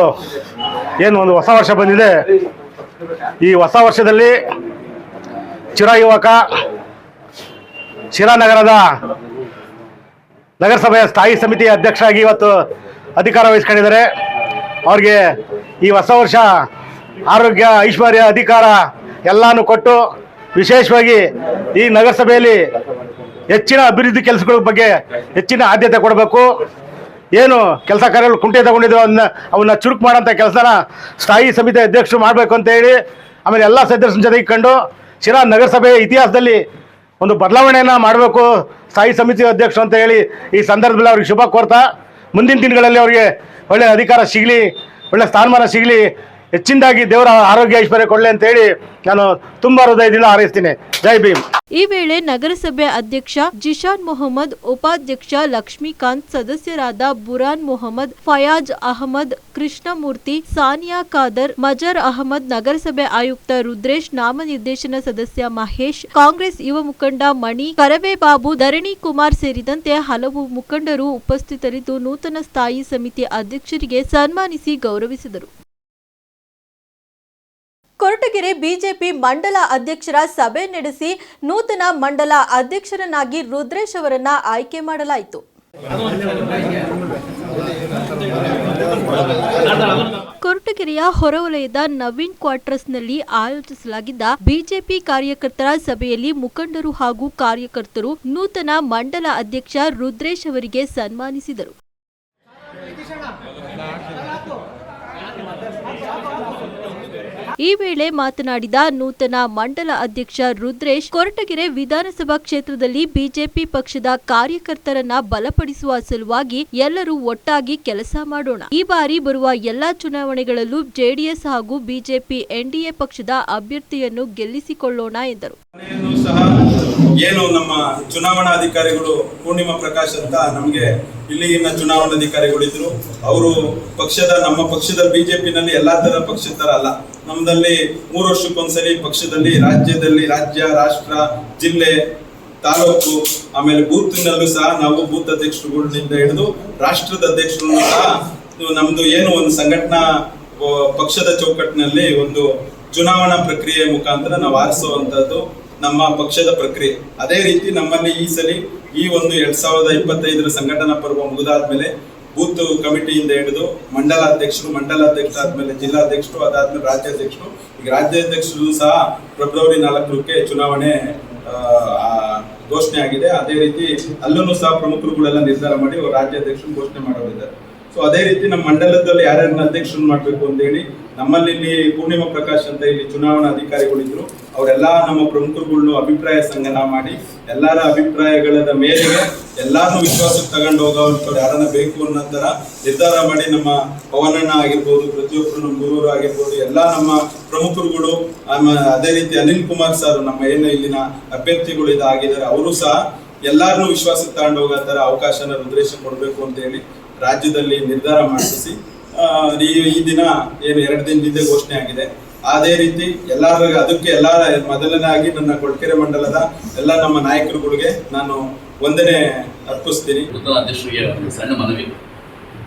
ಏನು ಒಂದು ಹೊಸ ವರ್ಷ ಬಂದಿದೆ. ಈ ಹೊಸ ವರ್ಷದಲ್ಲಿ ಚಿರ ಯುವಕ ಶಿರಾ ನಗರದ ನಗರಸಭೆಯ ಸ್ಥಾಯಿ ಸಮಿತಿಯ ಅಧ್ಯಕ್ಷರಾಗಿ ಇವತ್ತು ಅಧಿಕಾರ ವಹಿಸ್ಕೊಂಡಿದ್ದಾರೆ. ಅವ್ರಿಗೆ ಈ ಹೊಸ ವರ್ಷ ಆರೋಗ್ಯ, ಐಶ್ವರ್ಯ, ಅಧಿಕಾರ ಎಲ್ಲಾನು ಕೊಟ್ಟು ವಿಶೇಷವಾಗಿ ಈ ನಗರಸಭೆಯಲ್ಲಿ ಹೆಚ್ಚಿನ ಅಭಿವೃದ್ಧಿ ಕೆಲಸಗಳ ಬಗ್ಗೆ ಹೆಚ್ಚಿನ ಆದ್ಯತೆ ಕೊಡಬೇಕು. ಏನು ಕೆಲಸ ಕಾರ್ಯಗಳು ಕುಂಠೆ ತಗೊಂಡಿದ್ರು ಅವನ್ನ ಚುರುಕು ಮಾಡೋಂಥ ಕೆಲಸನ ಸ್ಥಾಯಿ ಸಮಿತಿ ಅಧ್ಯಕ್ಷರು ಮಾಡಬೇಕು ಅಂತ ಹೇಳಿ, ಆಮೇಲೆ ಎಲ್ಲ ಸದಸ್ಯರ ಜೊತೆ ಇಟ್ಕೊಂಡು ಶಿರಾ ನಗರಸಭೆ ಇತಿಹಾಸದಲ್ಲಿ ಒಂದು ಬದಲಾವಣೆಯನ್ನು ಮಾಡಬೇಕು ಸ್ಥಾಯಿ ಸಮಿತಿ ಅಧ್ಯಕ್ಷರು ಅಂತ ಹೇಳಿ ಈ ಸಂದರ್ಭದಲ್ಲಿ ಅವ್ರಿಗೆ ಶುಭ ಕೋರ್ತಾ, ಮುಂದಿನ ದಿನಗಳಲ್ಲಿ ಅವರಿಗೆ ಒಳ್ಳೆಯ ಅಧಿಕಾರ ಸಿಗಲಿ, ಒಳ್ಳೆ ಸ್ಥಾನಮಾನ ಸಿಗಲಿ, ಹೆಚ್ಚಿನದಾಗಿ ದೇವರ ಆರೋಗ್ಯ ಐಶ್ವರ್ಯ ಕೊಡಲಿ ಅಂತ ಹೇಳಿ ನಾನು ತುಂಬಾ ಹೃದಯದಿಂದ ಹಾರೈಸ್ತೀನಿ. ಜೈ ಭೀಮ್. ಈ ವೇಳೆ ನಗರಸಭೆ ಅಧ್ಯಕ್ಷ ಜಿಶಾನ್ ಮೊಹಮ್ಮದ್, ಉಪಾಧ್ಯಕ್ಷ ಲಕ್ಷ್ಮೀಕಾಂತ್, ಸದಸ್ಯರಾದ ಬುರಾನ್ ಮೊಹಮ್ಮದ್, ಫಯಾಜ್ ಅಹಮದ್, ಕೃಷ್ಣಮೂರ್ತಿ, ಸಾನಿಯಾ ಖಾದರ್, ಮಜರ್ ಅಹಮದ್, ನಗರಸಭೆ ಆಯುಕ್ತ ರುದ್ರೇಶ್, ನಾಮನಿರ್ದೇಶನ ಸದಸ್ಯ ಮಹೇಶ್, ಕಾಂಗ್ರೆಸ್ ಯುವ ಮುಖಂಡ ಮಣಿ, ಕರವೇ ಬಾಬು, ಧರಣಿ ಕುಮಾರ್ ಸೇರಿದಂತೆ ಹಲವು ಮುಖಂಡರು ಉಪಸ್ಥಿತರಿದ್ದು ನೂತನ ಸ್ಥಾಯಿ ಸಮಿತಿ ಅಧ್ಯಕ್ಷರಿಗೆ ಸನ್ಮಾನಿಸಿ ಗೌರವಿಸಿದರು. ಕೊರಟಗೆರೆ ಬಿಜೆಪಿ ಮಂಡಲ ಅಧ್ಯಕ್ಷರ ಸಭೆ ನಡೆಸಿ ನೂತನ ಮಂಡಲ ಅಧ್ಯಕ್ಷರನ್ನಾಗಿ ರುದ್ರೇಶ್ ಅವರನ್ನ ಆಯ್ಕೆ ಮಾಡಲಾಯಿತು. ಕೊರಟಗೆರೆಯ ಹೊರವಲಯದ ನವೀನ್ ಕ್ವಾರ್ಟರ್ಸ್ನಲ್ಲಿ ಆಯೋಜಿಸಲಾಗಿದ್ದ ಬಿಜೆಪಿ ಕಾರ್ಯಕರ್ತರ ಸಭೆಯಲ್ಲಿ ಮುಖಂಡರು ಹಾಗೂ ಕಾರ್ಯಕರ್ತರು ನೂತನ ಮಂಡಲ ಅಧ್ಯಕ್ಷ ರುದ್ರೇಶ್ ಅವರಿಗೆ ಸನ್ಮಾನಿಸಿದರು. ಈ ವೇಳೆ ಮಾತನಾಡಿದ ನೂತನ ಮಂಡಲ ಅಧ್ಯಕ್ಷ ರುದ್ರೇಶ್, ಕೊರಟಗೆರೆ ವಿಧಾನಸಭಾ ಕ್ಷೇತ್ರದಲ್ಲಿ ಬಿಜೆಪಿ ಪಕ್ಷದ ಕಾರ್ಯಕರ್ತರನ್ನ ಬಲಪಡಿಸುವ ಸಲುವಾಗಿ ಎಲ್ಲರೂ ಒಟ್ಟಾಗಿ ಕೆಲಸ ಮಾಡೋಣ. ಈ ಬಾರಿ ಬರುವ ಎಲ್ಲಾ ಚುನಾವಣೆಗಳಲ್ಲೂ ಜೆಡಿಎಸ್ ಹಾಗೂ ಬಿಜೆಪಿ ಎನ್ಡಿಎ ಪಕ್ಷದ ಅಭ್ಯರ್ಥಿಯನ್ನು ಗೆಲ್ಲಿಸಿಕೊಳ್ಳೋಣ ಎಂದರು. ಏನು ನಮ್ಮ ಚುನಾವಣಾಧಿಕಾರಿಗಳು ಪೂರ್ಣಿಮಾ ಪ್ರಕಾಶ್ ಅಂತ ನಮಗೆ ಇಲ್ಲಿಗಿನ ಚುನಾವಣಾಧಿಕಾರಿಗಳಿದ್ರು. ಅವರು ನಮ್ಮ ಪಕ್ಷದ ಬಿಜೆಪಿನಲ್ಲಿ ಎಲ್ಲಾ ತರ ಪಕ್ಷದ ತರ ಅಲ್ಲ. ನಮ್ಮದಲ್ಲಿ 3 ವರ್ಷಕ್ಕೊಂದ್ಸರಿ ಪಕ್ಷದಲ್ಲಿ ರಾಜ್ಯ, ರಾಷ್ಟ್ರ, ಜಿಲ್ಲೆ, ತಾಲೂಕು, ಆಮೇಲೆ ಬೂತ್ನಲ್ಲೂ ಸಹ ನಾವು ಬೂತ್ ಅಧ್ಯಕ್ಷರುಗಳಿಂದ ಹಿಡಿದು ರಾಷ್ಟ್ರದ ಅಧ್ಯಕ್ಷರು ಸಹ ನಮ್ದು ಏನು ಒಂದು ಸಂಘಟನಾ ಪಕ್ಷದ ಚೌಕಟ್ಟಿನಲ್ಲಿ ಒಂದು ಚುನಾವಣಾ ಪ್ರಕ್ರಿಯೆ ಮುಖಾಂತರ ನಾವು ಆರಿಸುವಂತದ್ದು ನಮ್ಮ ಪಕ್ಷದ ಪ್ರಕ್ರಿಯೆ. ಅದೇ ರೀತಿ ನಮ್ಮಲ್ಲಿ ಈ ಸಲ ಈ ಒಂದು 2025 ಸಂಘಟನಾ ಪರ್ವ ಮುಗಿದಾದ್ಮೇಲೆ ಬೂತ್ ಕಮಿಟಿಯಿಂದ ಹಿಡಿದು ಮಂಡಲ ಅಧ್ಯಕ್ಷ ಆದ್ಮೇಲೆ ಜಿಲ್ಲಾಧ್ಯಕ್ಷರು, ಅದಾದ್ಮೇಲೆ ರಾಜ್ಯಾಧ್ಯಕ್ಷರು. ಈಗ ರಾಜ್ಯಾಧ್ಯಕ್ಷರು ಸಹ ಫೆಬ್ರವರಿ 4ಕ್ಕೆ ಚುನಾವಣೆ ಘೋಷಣೆ ಆಗಿದೆ. ಅದೇ ರೀತಿ ಅಲ್ಲೂ ಸಹ ಪ್ರಮುಖರುಗಳೆಲ್ಲ ನಿರ್ಧಾರ ಮಾಡಿ ರಾಜ್ಯಾಧ್ಯಕ್ಷರು ಘೋಷಣೆ ಮಾಡೋರಿದ್ದಾರೆ. ಸೊ ಅದೇ ರೀತಿ ನಮ್ಮ ಮಂಡಲದಲ್ಲಿ ಯಾರ್ಯಾರನ್ನ ಅಧ್ಯಕ್ಷರನ್ನು ಮಾಡಬೇಕು ಅಂತ ಹೇಳಿ ನಮ್ಮಲ್ಲಿ ಇಲ್ಲಿ ಪೂರ್ಣಿಮಾ ಪ್ರಕಾಶ್ ಅಂತ ಇಲ್ಲಿ ಚುನಾವಣಾ ಅಧಿಕಾರಿಗಳಿದ್ರು. ಅವರೆಲ್ಲ ನಮ್ಮ ಪ್ರಮುಖರುಗಳನ್ನು ಅಭಿಪ್ರಾಯ ಸಂಗ್ರಹ ಮಾಡಿ ಎಲ್ಲರ ಅಭಿಪ್ರಾಯಗಳ ಮೇರೆಗೆ ಎಲ್ಲಾರನ್ನೂ ವಿಶ್ವಾಸಕ್ಕೆ ತಗೊಂಡು ಹೋಗೋವಂಥವ್ರು ಯಾರನ್ನ ಬೇಕು ಅನ್ನೋ ತರ ನಿರ್ಧಾರ ಮಾಡಿ ನಮ್ಮ ಪವನಣ್ಣ ಆಗಿರ್ಬೋದು, ಪ್ರತಿಯೊಬ್ಬರು ನಮ್ಮ ಗುರುವರು ಆಗಿರ್ಬೋದು, ಎಲ್ಲ ನಮ್ಮ ಪ್ರಮುಖರುಗಳು, ಅದೇ ರೀತಿ ಅನಿಲ್ ಕುಮಾರ್ ಸರ್ ನಮ್ಮ ಏನು ಇಲ್ಲಿನ ಅಭ್ಯರ್ಥಿಗಳು ಇದಾಗಿದ್ದಾರೆ, ಅವರು ಸಹ ಎಲ್ಲಾರನ್ನೂ ವಿಶ್ವಾಸಕ್ಕೆ ತಗೊಂಡು ಹೋಗೋ ತರ ಅವಕಾಶನ ರುದ್ರೇಶ ಕೊಡಬೇಕು ಅಂತ ಹೇಳಿ ರಾಜ್ಯದಲ್ಲಿ ನಿರ್ಧಾರ ಮಾಡಿಸಿ ಈ ದಿನ ಏನು 2 ದಿನದಿಂದ ಘೋಷಣೆ ಆಗಿದೆ. ಅದೇ ರೀತಿ ಅದಕ್ಕೆ ಮೊದಲನೇದಾಗಿ ನನ್ನ ಕೊರಟಗೆರೆ ಮಂಡಲದ ಎಲ್ಲ ನಮ್ಮ ನಾಯಕರುಗಳಿಗೆ ನಾನು ವಂದನೆ ಅರ್ಪಿಸ್ತೀನಿ. ನೂತನ ಅಧ್ಯಕ್ಷರಿಗೆ ಸಣ್ಣ ಮನವಿ.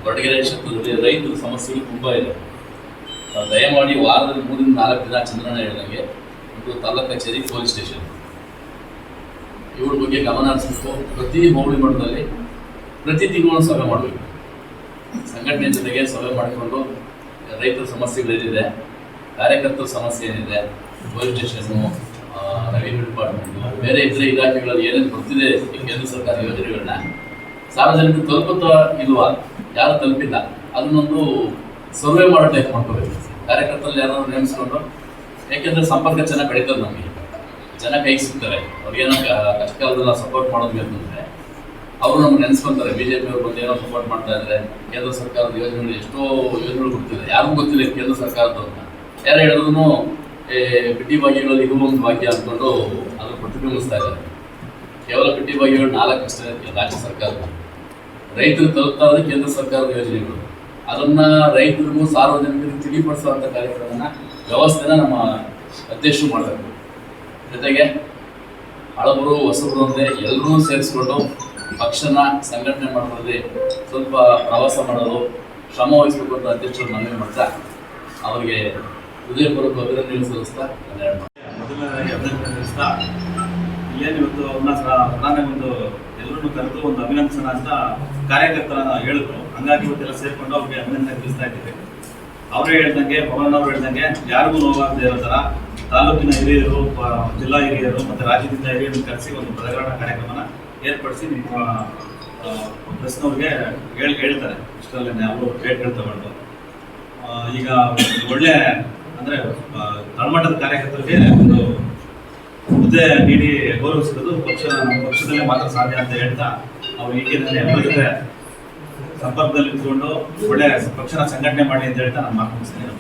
ಕೊರಟಗೆರೆ ಕ್ಷೇತ್ರದಲ್ಲಿ ರೈತರ ಸಮಸ್ಯೆಗಳು ತುಂಬಾ ಇದೆ. ದಯಮಾಡಿ ವಾರದಲ್ಲಿ 3-4 ದಿನ ಚಂದ್ರಣ್ಣ ಹೇಳಿದಂಗೆ ಒಂದು ತಾಲೂಕು ಕಚೇರಿ, ಪೊಲೀಸ್ ಸ್ಟೇಷನ್ ಇವ್ರ ಬಗ್ಗೆ ಗಮನ ಹರಿಸಬೇಕು. ಪ್ರತಿ ಹೋಬಳಿ ಮಟ್ಟದಲ್ಲಿ ಪ್ರತಿ ತಿಂಗಳು ಸಭೆ ಮಾಡಬೇಕು. ಸಂಘಟನೆ ಜೊತೆಗೆ ಸಭೆ ಮಾಡಿಕೊಂಡು ರೈತರ ಸಮಸ್ಯೆಗಳೇನಿದೆ, ಕಾರ್ಯಕರ್ತರ ಸಮಸ್ಯೆ ಏನಿದೆ, ಪೊಲೀಸ್ ಸ್ಟೇಷನ್ನು, ರೆವಿನ್ಯೂ ಡಿಪಾರ್ಟ್ಮೆಂಟು, ಬೇರೆ ಇತರೆ ಇಲಾಖೆಗಳಲ್ಲಿ ಏನೇನು ಬರ್ತಿದೆ ಕೇಂದ್ರ ಸರ್ಕಾರ ಯೋಜನೆಗಳನ್ನ ಸಾರ್ವಜನಿಕರು ತಲುಪುತ್ತಾ ಇಲ್ವಾ, ಯಾರು ತಲುಪಿಲ್ಲ, ಅದನ್ನೊಂದು ಸರ್ವೆ ಮಾಡೋ ಟೈಪ್ ಮಾಡ್ಕೋಬೇಕು. ಕಾರ್ಯಕರ್ತರಲ್ಲಿ ಯಾರಾದ್ರು ನೇಮಿಸ್ಕೊಂಡು, ಯಾಕೆಂದರೆ ಸಂಪರ್ಕ ಚೆನ್ನಾಗಿ ಬೆಳೀತದೆ. ನಮಗೆ ಜನ ಕೈಗೆ ಸಿಗ್ತಾರೆ. ಅವ್ರಿಗೇನೋ ಕಷ್ಟ ಕಾಲದಲ್ಲಿ ಸಪೋರ್ಟ್ ಮಾಡೋದು ಅಂತಂದರೆ ಅವರು ನಮ್ಗೆ ನೆನೆಸ್ಕೊಂತಾರೆ. ಬಿಜೆಪಿ ಅವ್ರು ಬಂದು ಏನೋ ಸಪೋರ್ಟ್ ಮಾಡ್ತಾ ಇದ್ದಾರೆ. ಕೇಂದ್ರ ಸರ್ಕಾರದ ಯೋಜನೆಗಳು ಎಷ್ಟೋ ಯೋಜನೆಗಳು ಗೊತ್ತಿದೆ, ಯಾರಿಗೂ ಗೊತ್ತಿಲ್ಲ ಕೇಂದ್ರ ಸರ್ಕಾರದವ್ರನ್ನ. ಯಾರು ಹೇಳಿದ್ರು ಪಿಟಿ ಭಾಗ್ಯಗಳಲ್ಲಿ ಇದು ಒಂದು ಭಾಗ್ಯ ಅಂದ್ಕೊಂಡು ಅದನ್ನು ಪ್ರತಿಬಿಂಬಿಸ್ತಾ ಇದ್ದಾರೆ. ಕೇವಲ ಪಿಟಿ ಭಾಗ್ಯಗಳು 4 ಅಷ್ಟೇ ರಾಜ್ಯ ಸರ್ಕಾರದ. ರೈತರು ತಲುಪ್ತಾ ಇರೋದು ಕೇಂದ್ರ ಸರ್ಕಾರದ ಯೋಜನೆಗಳು. ಅದನ್ನ ರೈತರಿಗೂ ಸಾರ್ವಜನಿಕರಿಗೂ ತಿಳಿಪಡಿಸುವಂಥ ಕಾರ್ಯಕ್ರಮನ ವ್ಯವಸ್ಥೆನ ನಮ್ಮ ಅಧ್ಯಕ್ಷರು ಮಾಡಬೇಕು. ಜೊತೆಗೆ ಹಳಬರು ಹೊಸಬರು ಅಂದರೆ ಎಲ್ಲರೂ ಸೇರಿಸ್ಕೊಂಡು ಪಕ್ಷನ ಸಂಘಟನೆ ಮಾಡೋದ್ರಲ್ಲಿ ಸ್ವಲ್ಪ ಪ್ರವಾಸ ಮಾಡೋದು, ಶ್ರಮ ವಹಿಸಬೇಕು ಅಂತ ಅಧ್ಯಕ್ಷರು ಮನವಿ ಮಾಡ್ತಾ ಅವರಿಗೆ ಹೃದಯಪೂರ್ವಕ ಅಭಿನಂದನೆ ಸಲ್ಲಿಸ್ತಾ ಮೊದಲನೇದಾಗಿ ಅಭಿನಂದನೆ ಸಲ್ಲಿಸ್ತಾ ಏನು ಇವತ್ತು ಅವ್ರನ್ನ ಒಂದು ಎಲ್ಲರನ್ನೂ ಕರೆದು ಒಂದು ಅಭಿನಂದನೆ ಅಂತ ಕಾರ್ಯಕರ್ತರ ಹೇಳಿದ್ರು. ಹಂಗಾಗಿ ಇವತ್ತೆಲ್ಲ ಸೇರಿಕೊಂಡು ಅವ್ರಿಗೆ ಅಭಿನಂದನೆ ತಿಳಿಸ್ತಾ ಇದ್ದೀವಿ. ಅವರೇ ಹೇಳ್ದಂಗೆ, ಪವನ್ ಅವರು ಹೇಳ್ದಂಗೆ, ಯಾರಿಗೂ ನೋವಾಗದೆ ಇರೋ ಥರ ತಾಲೂಕಿನ ಹಿರಿಯರು, ಜಿಲ್ಲಾ ಹಿರಿಯರು ಮತ್ತು ರಾಜ್ಯದಿಂದ ಹಿರಿಯರನ್ನು ಕರೆಸಿ ಒಂದು ಪ್ರಜಾಗರಣ ಕಾರ್ಯಕ್ರಮನ ಏರ್ಪಡಿಸಿ ನಿಮ್ಮ ಪ್ರೆಸ್ನವ್ರಿಗೆ ಹೇಳ್ತಾರೆ. ಇಷ್ಟರಲ್ಲೇ ಅವರು ಭೇಟಿಗಳು ತಗೊಂಡು ಈಗ ಒಳ್ಳೆ ಅಂದರೆ ತಳಮಟ್ಟದ ಕಾರ್ಯಕರ್ತರಿಗೆ ಒಂದು ಹುದ್ದೆ ನೀಡಿ ಗೌರವಿಸಿರೋದು ನಮ್ಮ ಪಕ್ಷದಲ್ಲೇ ಮಾತ್ರ ಸಾಧ್ಯ ಅಂತ ಹೇಳ್ತಾ ಅವ್ರು ಈಗಿನ ಎಲ್ಲರ ಜೊತೆ ಸಂಪರ್ಕದಲ್ಲಿ ಇಟ್ಕೊಂಡು ಒಳ್ಳೆ ಪಕ್ಷನ ಸಂಘಟನೆ ಮಾಡಿ ಅಂತ ಹೇಳ್ತಾ ನಾನು ಮಾತನಾಡ್ತೀನಿ.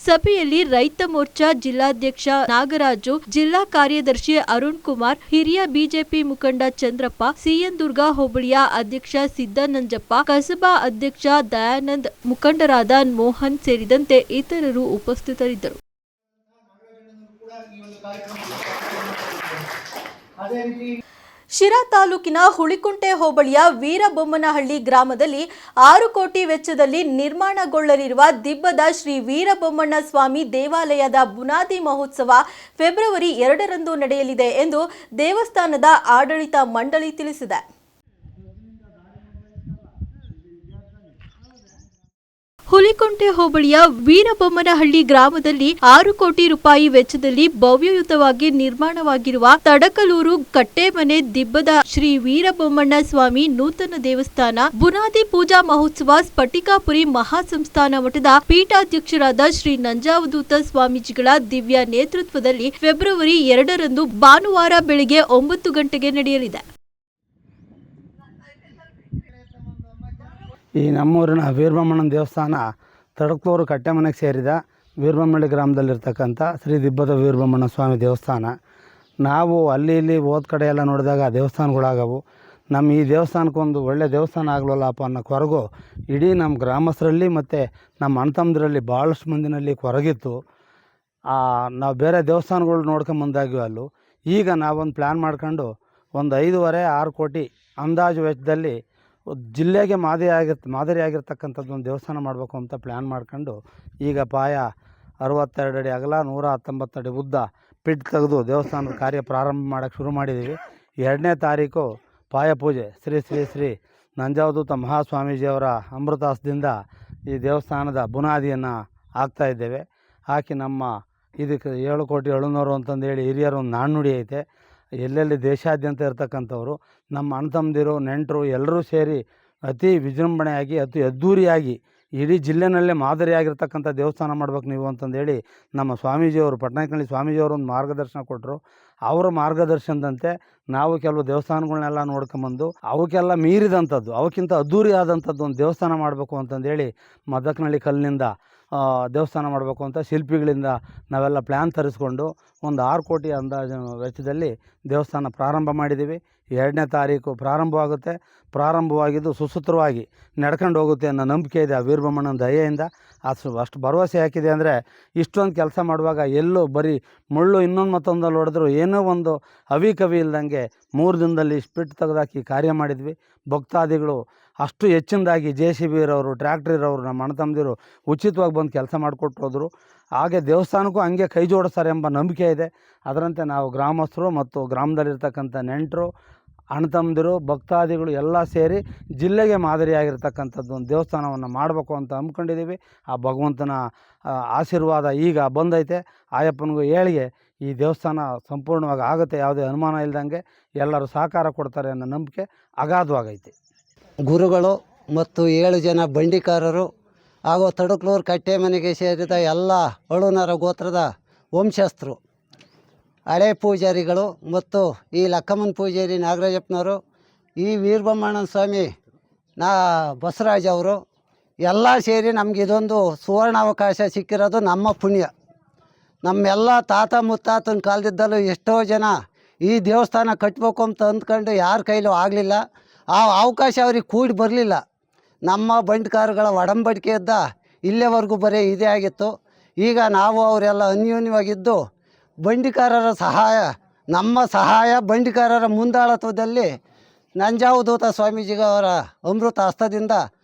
ಸಭೆಯಲ್ಲಿ ರೈತ ಮೋರ್ಚಾ ಜಿಲ್ಲಾಧ್ಯಕ್ಷ ನಾಗರಾಜು, ಜಿಲ್ಲಾ ಕಾರ್ಯದರ್ಶಿ ಅರುಣ್ ಕುಮಾರ್, ಹಿರಿಯ ಬಿಜೆಪಿ ಮುಖಂಡ ಚಂದ್ರಪ್ಪ, ಸಿಎನ್ ದುರ್ಗ ಹೋಬಳಿಯ ಅಧ್ಯಕ್ಷ ಸಿದ್ದನಂಜಪ್ಪ, ಕಸಬಾ ಅಧ್ಯಕ್ಷ ದಯಾನಂದ್, ಮುಖಂಡರಾದ ಮೋಹನ್ ಸೇರಿದಂತೆ ಇತರರು ಉಪಸ್ಥಿತರಿದ್ದರು. ಶಿರಾ ತಾಲೂಕಿನ ಹುಳಿಕುಂಟೆ ಹೋಬಳಿಯ ವೀರಬೊಮ್ಮನಹಳ್ಳಿ ಗ್ರಾಮದಲ್ಲಿ 6 ಕೋಟಿ ವೆಚ್ಚದಲ್ಲಿ ನಿರ್ಮಾಣಗೊಳ್ಳಲಿರುವ ದಿಬ್ಬದ ಶ್ರೀ ವೀರಬೊಮ್ಮಣ್ಣ ಸ್ವಾಮಿ ದೇವಾಲಯದ ಬುನಾದಿ ಮಹೋತ್ಸವ ಫೆಬ್ರವರಿ 2ರಂದು ನಡೆಯಲಿದೆ ಎಂದು ದೇವಸ್ಥಾನದ ಆಡಳಿತ ಮಂಡಳಿ ತಿಳಿಸಿದೆ. ಹುಲಿ ಹುಲಿಕೊಂಟೆ ಹೋಬಳಿಯ ವೀರಬೊಮ್ಮನಹಳ್ಳಿ ಗ್ರಾಮದಲ್ಲಿ 6 ಕೋಟಿ ರೂಪಾಯಿ ವೆಚ್ಚದಲ್ಲಿ ಭವ್ಯಯುತವಾಗಿ ನಿರ್ಮಾಣವಾಗಿರುವ ತಡಕಲೂರು ಕಟ್ಟೆಮನೆ ದಿಬ್ಬದ ಶ್ರೀ ವೀರಬೊಮ್ಮಣ್ಣ ಸ್ವಾಮಿ ನೂತನ ದೇವಸ್ಥಾನ ಬುನಾದಿ ಪೂಜಾ ಮಹೋತ್ಸವ ಸ್ಫಟಿಕಾಪುರಿ ಮಹಾಸಂಸ್ಥಾನ ಮಠದ ಪೀಠಾಧ್ಯಕ್ಷರಾದ ಶ್ರೀ ನಂಜಾವಧೂತ ಸ್ವಾಮೀಜಿಗಳ ದಿವ್ಯ ನೇತೃತ್ವದಲ್ಲಿ ಫೆಬ್ರವರಿ 2ರಂದು ಭಾನುವಾರ ಬೆಳಗ್ಗೆ 9 ಗಂಟೆಗೆ ನಡೆಯಲಿದೆ. ಈ ನಮ್ಮೂರಿನ ವೀರಬೊಮ್ಮಣ್ಣನ ದೇವಸ್ಥಾನ ತಡಕಲೂರು ಕಟ್ಟೆಮನೆಗೆ ಸೇರಿದ ವೀರಬೊಮ್ಮನಹಳ್ಳಿ ಗ್ರಾಮದಲ್ಲಿರ್ತಕ್ಕಂಥ ಶ್ರೀ ದಿಬ್ಬದ ವೀರಬೊಮ್ಮಣ್ಣ ಸ್ವಾಮಿ ದೇವಸ್ಥಾನ. ನಾವು ಅಲ್ಲಿ ಇಲ್ಲಿ ಹೋದ ಕಡೆ ಎಲ್ಲ ನೋಡಿದಾಗ ದೇವಸ್ಥಾನಗಳಾಗವು. ನಮ್ಮ ಈ ದೇವಸ್ಥಾನಕ್ಕೊಂದು ಒಳ್ಳೆ ದೇವಸ್ಥಾನ ಆಗಲಲ್ಲಪ್ಪ ಅನ್ನೋ ಕೊರಗು ಇಡೀ ನಮ್ಮ ಗ್ರಾಮಸ್ಥರಲ್ಲಿ ಮತ್ತು ನಮ್ಮ ಅಣ್ಣ ತಮ್ಮಂದಿರಲ್ಲಿ ಭಾಳಷ್ಟು ಮಂದಿನಲ್ಲಿ ಕೊರಗಿತ್ತು. ನಾವು ಬೇರೆ ದೇವಸ್ಥಾನಗಳು ನೋಡ್ಕೊಂಬಂದಾಗಿವೆ ಅಲ್ಲೂ. ಈಗ ನಾವೊಂದು ಪ್ಲ್ಯಾನ್ ಮಾಡ್ಕೊಂಡು ಒಂದು 5.5-6 ಕೋಟಿ ಅಂದಾಜು ವೆಚ್ಚದಲ್ಲಿ ಜಿಲ್ಲೆಗೆ ಮಾದರಿಯಾಗಿರ್ತಕ್ಕಂಥದ್ದು ಒಂದು ದೇವಸ್ಥಾನ ಮಾಡಬೇಕು ಅಂತ ಪ್ಲ್ಯಾನ್ ಮಾಡ್ಕೊಂಡು ಈಗ ಪಾಯ 62 ಅಡಿ ಅಗಲ 119 ಅಡಿ ಉದ್ದ ಪಿಟ್ ತೆಗೆದು ದೇವಸ್ಥಾನದ ಕಾರ್ಯ ಪ್ರಾರಂಭ ಮಾಡೋಕ್ಕೆ ಶುರು ಮಾಡಿದ್ದೀವಿ. 2ನೇ ತಾರೀಕು ಪಾಯ ಪೂಜೆ ಶ್ರೀ ಶ್ರೀ ಶ್ರೀ ನಂಜಾವಧೂತ ಮಹಾಸ್ವಾಮೀಜಿಯವರ ಅಮೃತಾಸದಿಂದ ಈ ದೇವಸ್ಥಾನದ ಬುನಾದಿಯನ್ನು ಹಾಕ್ತಾಯಿದ್ದೇವೆ. ಹಾಕಿ ನಮ್ಮ ಇದಕ್ಕೆ 7,700,000 ಅಂತಂದೇಳಿ ಹಿರಿಯರು ಒಂದು ನಾಣ್ಣುಡಿ ಐತೆ. ಎಲ್ಲೆಲ್ಲಿ ದೇಶಾದ್ಯಂತ ಇರ್ತಕ್ಕಂಥವ್ರು ನಮ್ಮ ಅಣ್ಣ ತಮ್ಮದಿರು ನೆಂಟರು ಎಲ್ಲರೂ ಸೇರಿ ಅತಿ ವಿಜೃಂಭಣೆಯಾಗಿ ಅತಿ ಅದ್ಧೂರಿಯಾಗಿ ಇಡೀ ಜಿಲ್ಲೆನಲ್ಲೇ ಮಾದರಿಯಾಗಿರ್ತಕ್ಕಂಥ ದೇವಸ್ಥಾನ ಮಾಡ್ಬೇಕು ನೀವು ಅಂತಂದೇಳಿ ನಮ್ಮ ಸ್ವಾಮೀಜಿಯವರು ಪಟ್ನಾಯಕನಹಳ್ಳಿ ಸ್ವಾಮೀಜಿಯವರು ಒಂದು ಮಾರ್ಗದರ್ಶನ ಕೊಟ್ಟರು. ಅವರ ಮಾರ್ಗದರ್ಶನದಂತೆ ನಾವು ಕೆಲವು ದೇವಸ್ಥಾನಗಳನ್ನೆಲ್ಲ ನೋಡ್ಕೊಂಬಂದು ಅವಕ್ಕೆಲ್ಲ ಮೀರಿದಂಥದ್ದು ಅವಕ್ಕಿಂತ ಅದ್ಧೂರಿ ಆದಂಥದ್ದು ಒಂದು ದೇವಸ್ಥಾನ ಮಾಡಬೇಕು ಅಂತಂದೇಳಿ ಮದಕನಹಳ್ಳಿ ಕಲ್ಲಿನಿಂದ ದೇವಸ್ಥಾನ ಮಾಡಬೇಕು ಅಂತ ಶಿಲ್ಪಿಗಳಿಂದ ನಾವೆಲ್ಲ ಪ್ಲ್ಯಾನ್ ತರಿಸ್ಕೊಂಡು ಒಂದು 6 ಕೋಟಿ ಅಂದಾಜು ವೆಚ್ಚದಲ್ಲಿ ದೇವಸ್ಥಾನ ಪ್ರಾರಂಭ ಮಾಡಿದ್ದೀವಿ. 2ನೇ ತಾರೀಕು ಪ್ರಾರಂಭವಾಗುತ್ತೆ. ಪ್ರಾರಂಭವಾಗಿದ್ದು ಸುಸೂತ್ರವಾಗಿ ನಡ್ಕೊಂಡು ಹೋಗುತ್ತೆ ಅನ್ನೋ ನಂಬಿಕೆ ಇದೆ ಆ ವೀರಬೊಮ್ಮಣ್ಣನ ದಯೆಯಿಂದ. ಅಷ್ಟು ಭರವಸೆ ಹಾಕಿದೆ ಅಂದರೆ ಇಷ್ಟೊಂದು ಕೆಲಸ ಮಾಡುವಾಗ ಎಲ್ಲೂ ಬರೀ ಮುಳ್ಳು ಇನ್ನೊಂದು ಮತ್ತೊಂದಲ್ಲಿ ಹೊಡೆದ್ರು ಏನೋ ಒಂದು ಕವಿ ಇಲ್ದಂಗೆ 3 ದಿನದಲ್ಲಿ ಸ್ಪಿಟ್ ತೆಗೆದಾಕಿ ಕಾರ್ಯ ಮಾಡಿದ್ವಿ. ಭಕ್ತಾದಿಗಳು ಅಷ್ಟು ಹೆಚ್ಚಿನದಾಗಿ JCB ಇರೋರು ಟ್ರ್ಯಾಕ್ಟ್ರ್ ಇರೋರು ನಮ್ಮ ಅಣ್ಣ ತಮ್ಮದಿರು ಉಚಿತವಾಗಿ ಬಂದು ಕೆಲಸ ಮಾಡಿಕೊಟ್ಟು ಹೋದರು. ಹಾಗೆ ದೇವಸ್ಥಾನಕ್ಕೂ ಹಂಗೆ ಕೈ ಜೋಡಿಸ್ತಾರೆ ಎಂಬ ನಂಬಿಕೆ ಇದೆ. ಅದರಂತೆ ನಾವು ಗ್ರಾಮಸ್ಥರು ಮತ್ತು ಗ್ರಾಮದಲ್ಲಿರ್ತಕ್ಕಂಥ ನೆಂಟರು ಅಣ್ಣ ತಮ್ಮದಿರು ಭಕ್ತಾದಿಗಳು ಎಲ್ಲ ಸೇರಿ ಜಿಲ್ಲೆಗೆ ಮಾದರಿಯಾಗಿರ್ತಕ್ಕಂಥದ್ದು ಒಂದು ದೇವಸ್ಥಾನವನ್ನು ಮಾಡಬೇಕು ಅಂತ ಅಂದ್ಕೊಂಡಿದ್ದೀವಿ. ಆ ಭಗವಂತನ ಆಶೀರ್ವಾದ ಈಗ ಬಂದೈತೆ. ಆಯಪ್ಪನಿಗೂ ಏಳಿಗೆ ಈ ದೇವಸ್ಥಾನ ಸಂಪೂರ್ಣವಾಗಿ ಆಗುತ್ತೆ, ಯಾವುದೇ ಅನುಮಾನ ಇಲ್ದಂಗೆ ಎಲ್ಲರೂ ಸಹಕಾರ ಕೊಡ್ತಾರೆ ಅನ್ನೋ ನಂಬಿಕೆ ಅಗಾಧವಾಗೈತೆ. ಗುರುಗಳು ಮತ್ತು 7 ಜನ ಬಂಡಿಕಾರರು ಹಾಗೂ ತಡಕಲೂರು ಕಟ್ಟೆಮನೆಗೆ ಸೇರಿದ ಎಲ್ಲ ಅಳುನರ ಗೋತ್ರದ ವಂಶಸ್ಥರು, ಹಳೆ ಪೂಜಾರಿಗಳು ಮತ್ತು ಈ ಲಕ್ಕಮ್ಮನ ಪೂಜಾರಿ ನಾಗರಾಜಪ್ಪನವರು, ಈ ವೀರಬೊಮ್ಮಣ್ಣನ ಸ್ವಾಮಿ ಬಸವರಾಜ್ ಅವರು ಎಲ್ಲ ಸೇರಿ ನಮಗೆ ಇದೊಂದು ಸುವರ್ಣಾವಕಾಶ ಸಿಕ್ಕಿರೋದು ನಮ್ಮ ಪುಣ್ಯ. ನಮ್ಮೆಲ್ಲ ತಾತ ಮುತ್ತಾತನ ಕಾಲದಿದ್ದಲ್ಲೂ ಎಷ್ಟೋ ಜನ ಈ ದೇವಸ್ಥಾನ ಕಟ್ಟಬೇಕು ಅಂತ ಅಂದ್ಕೊಂಡು ಯಾರ ಕೈಲೂ ಆಗಲಿಲ್ಲ. ಆ ಅವಕಾಶ ಅವ್ರಿಗೆ ಕೂಡಿ ಬರಲಿಲ್ಲ. ನಮ್ಮ ಬಂಡ್ಕಾರಗಳ ಒಡಂಬಡಿಕೆಯಿಂದ ಇಲ್ಲಿವರೆಗೂ ಬರೀ ಇದೇ ಆಗಿತ್ತು. ಈಗ ನಾವು ಅವರೆಲ್ಲ ಅನ್ಯೋನ್ಯವಾಗಿದ್ದು ಬಂಡಿಕಾರರ ಸಹಾಯ, ನಮ್ಮ ಸಹಾಯ ಬಂಡಿಕಾರರ ಮುಂದಾಳತ್ವದಲ್ಲಿ ನಂಜಾವಧೂತ ಸ್ವಾಮೀಜಿಯವರ ಅಮೃತ ಹಸ್ತದಿಂದ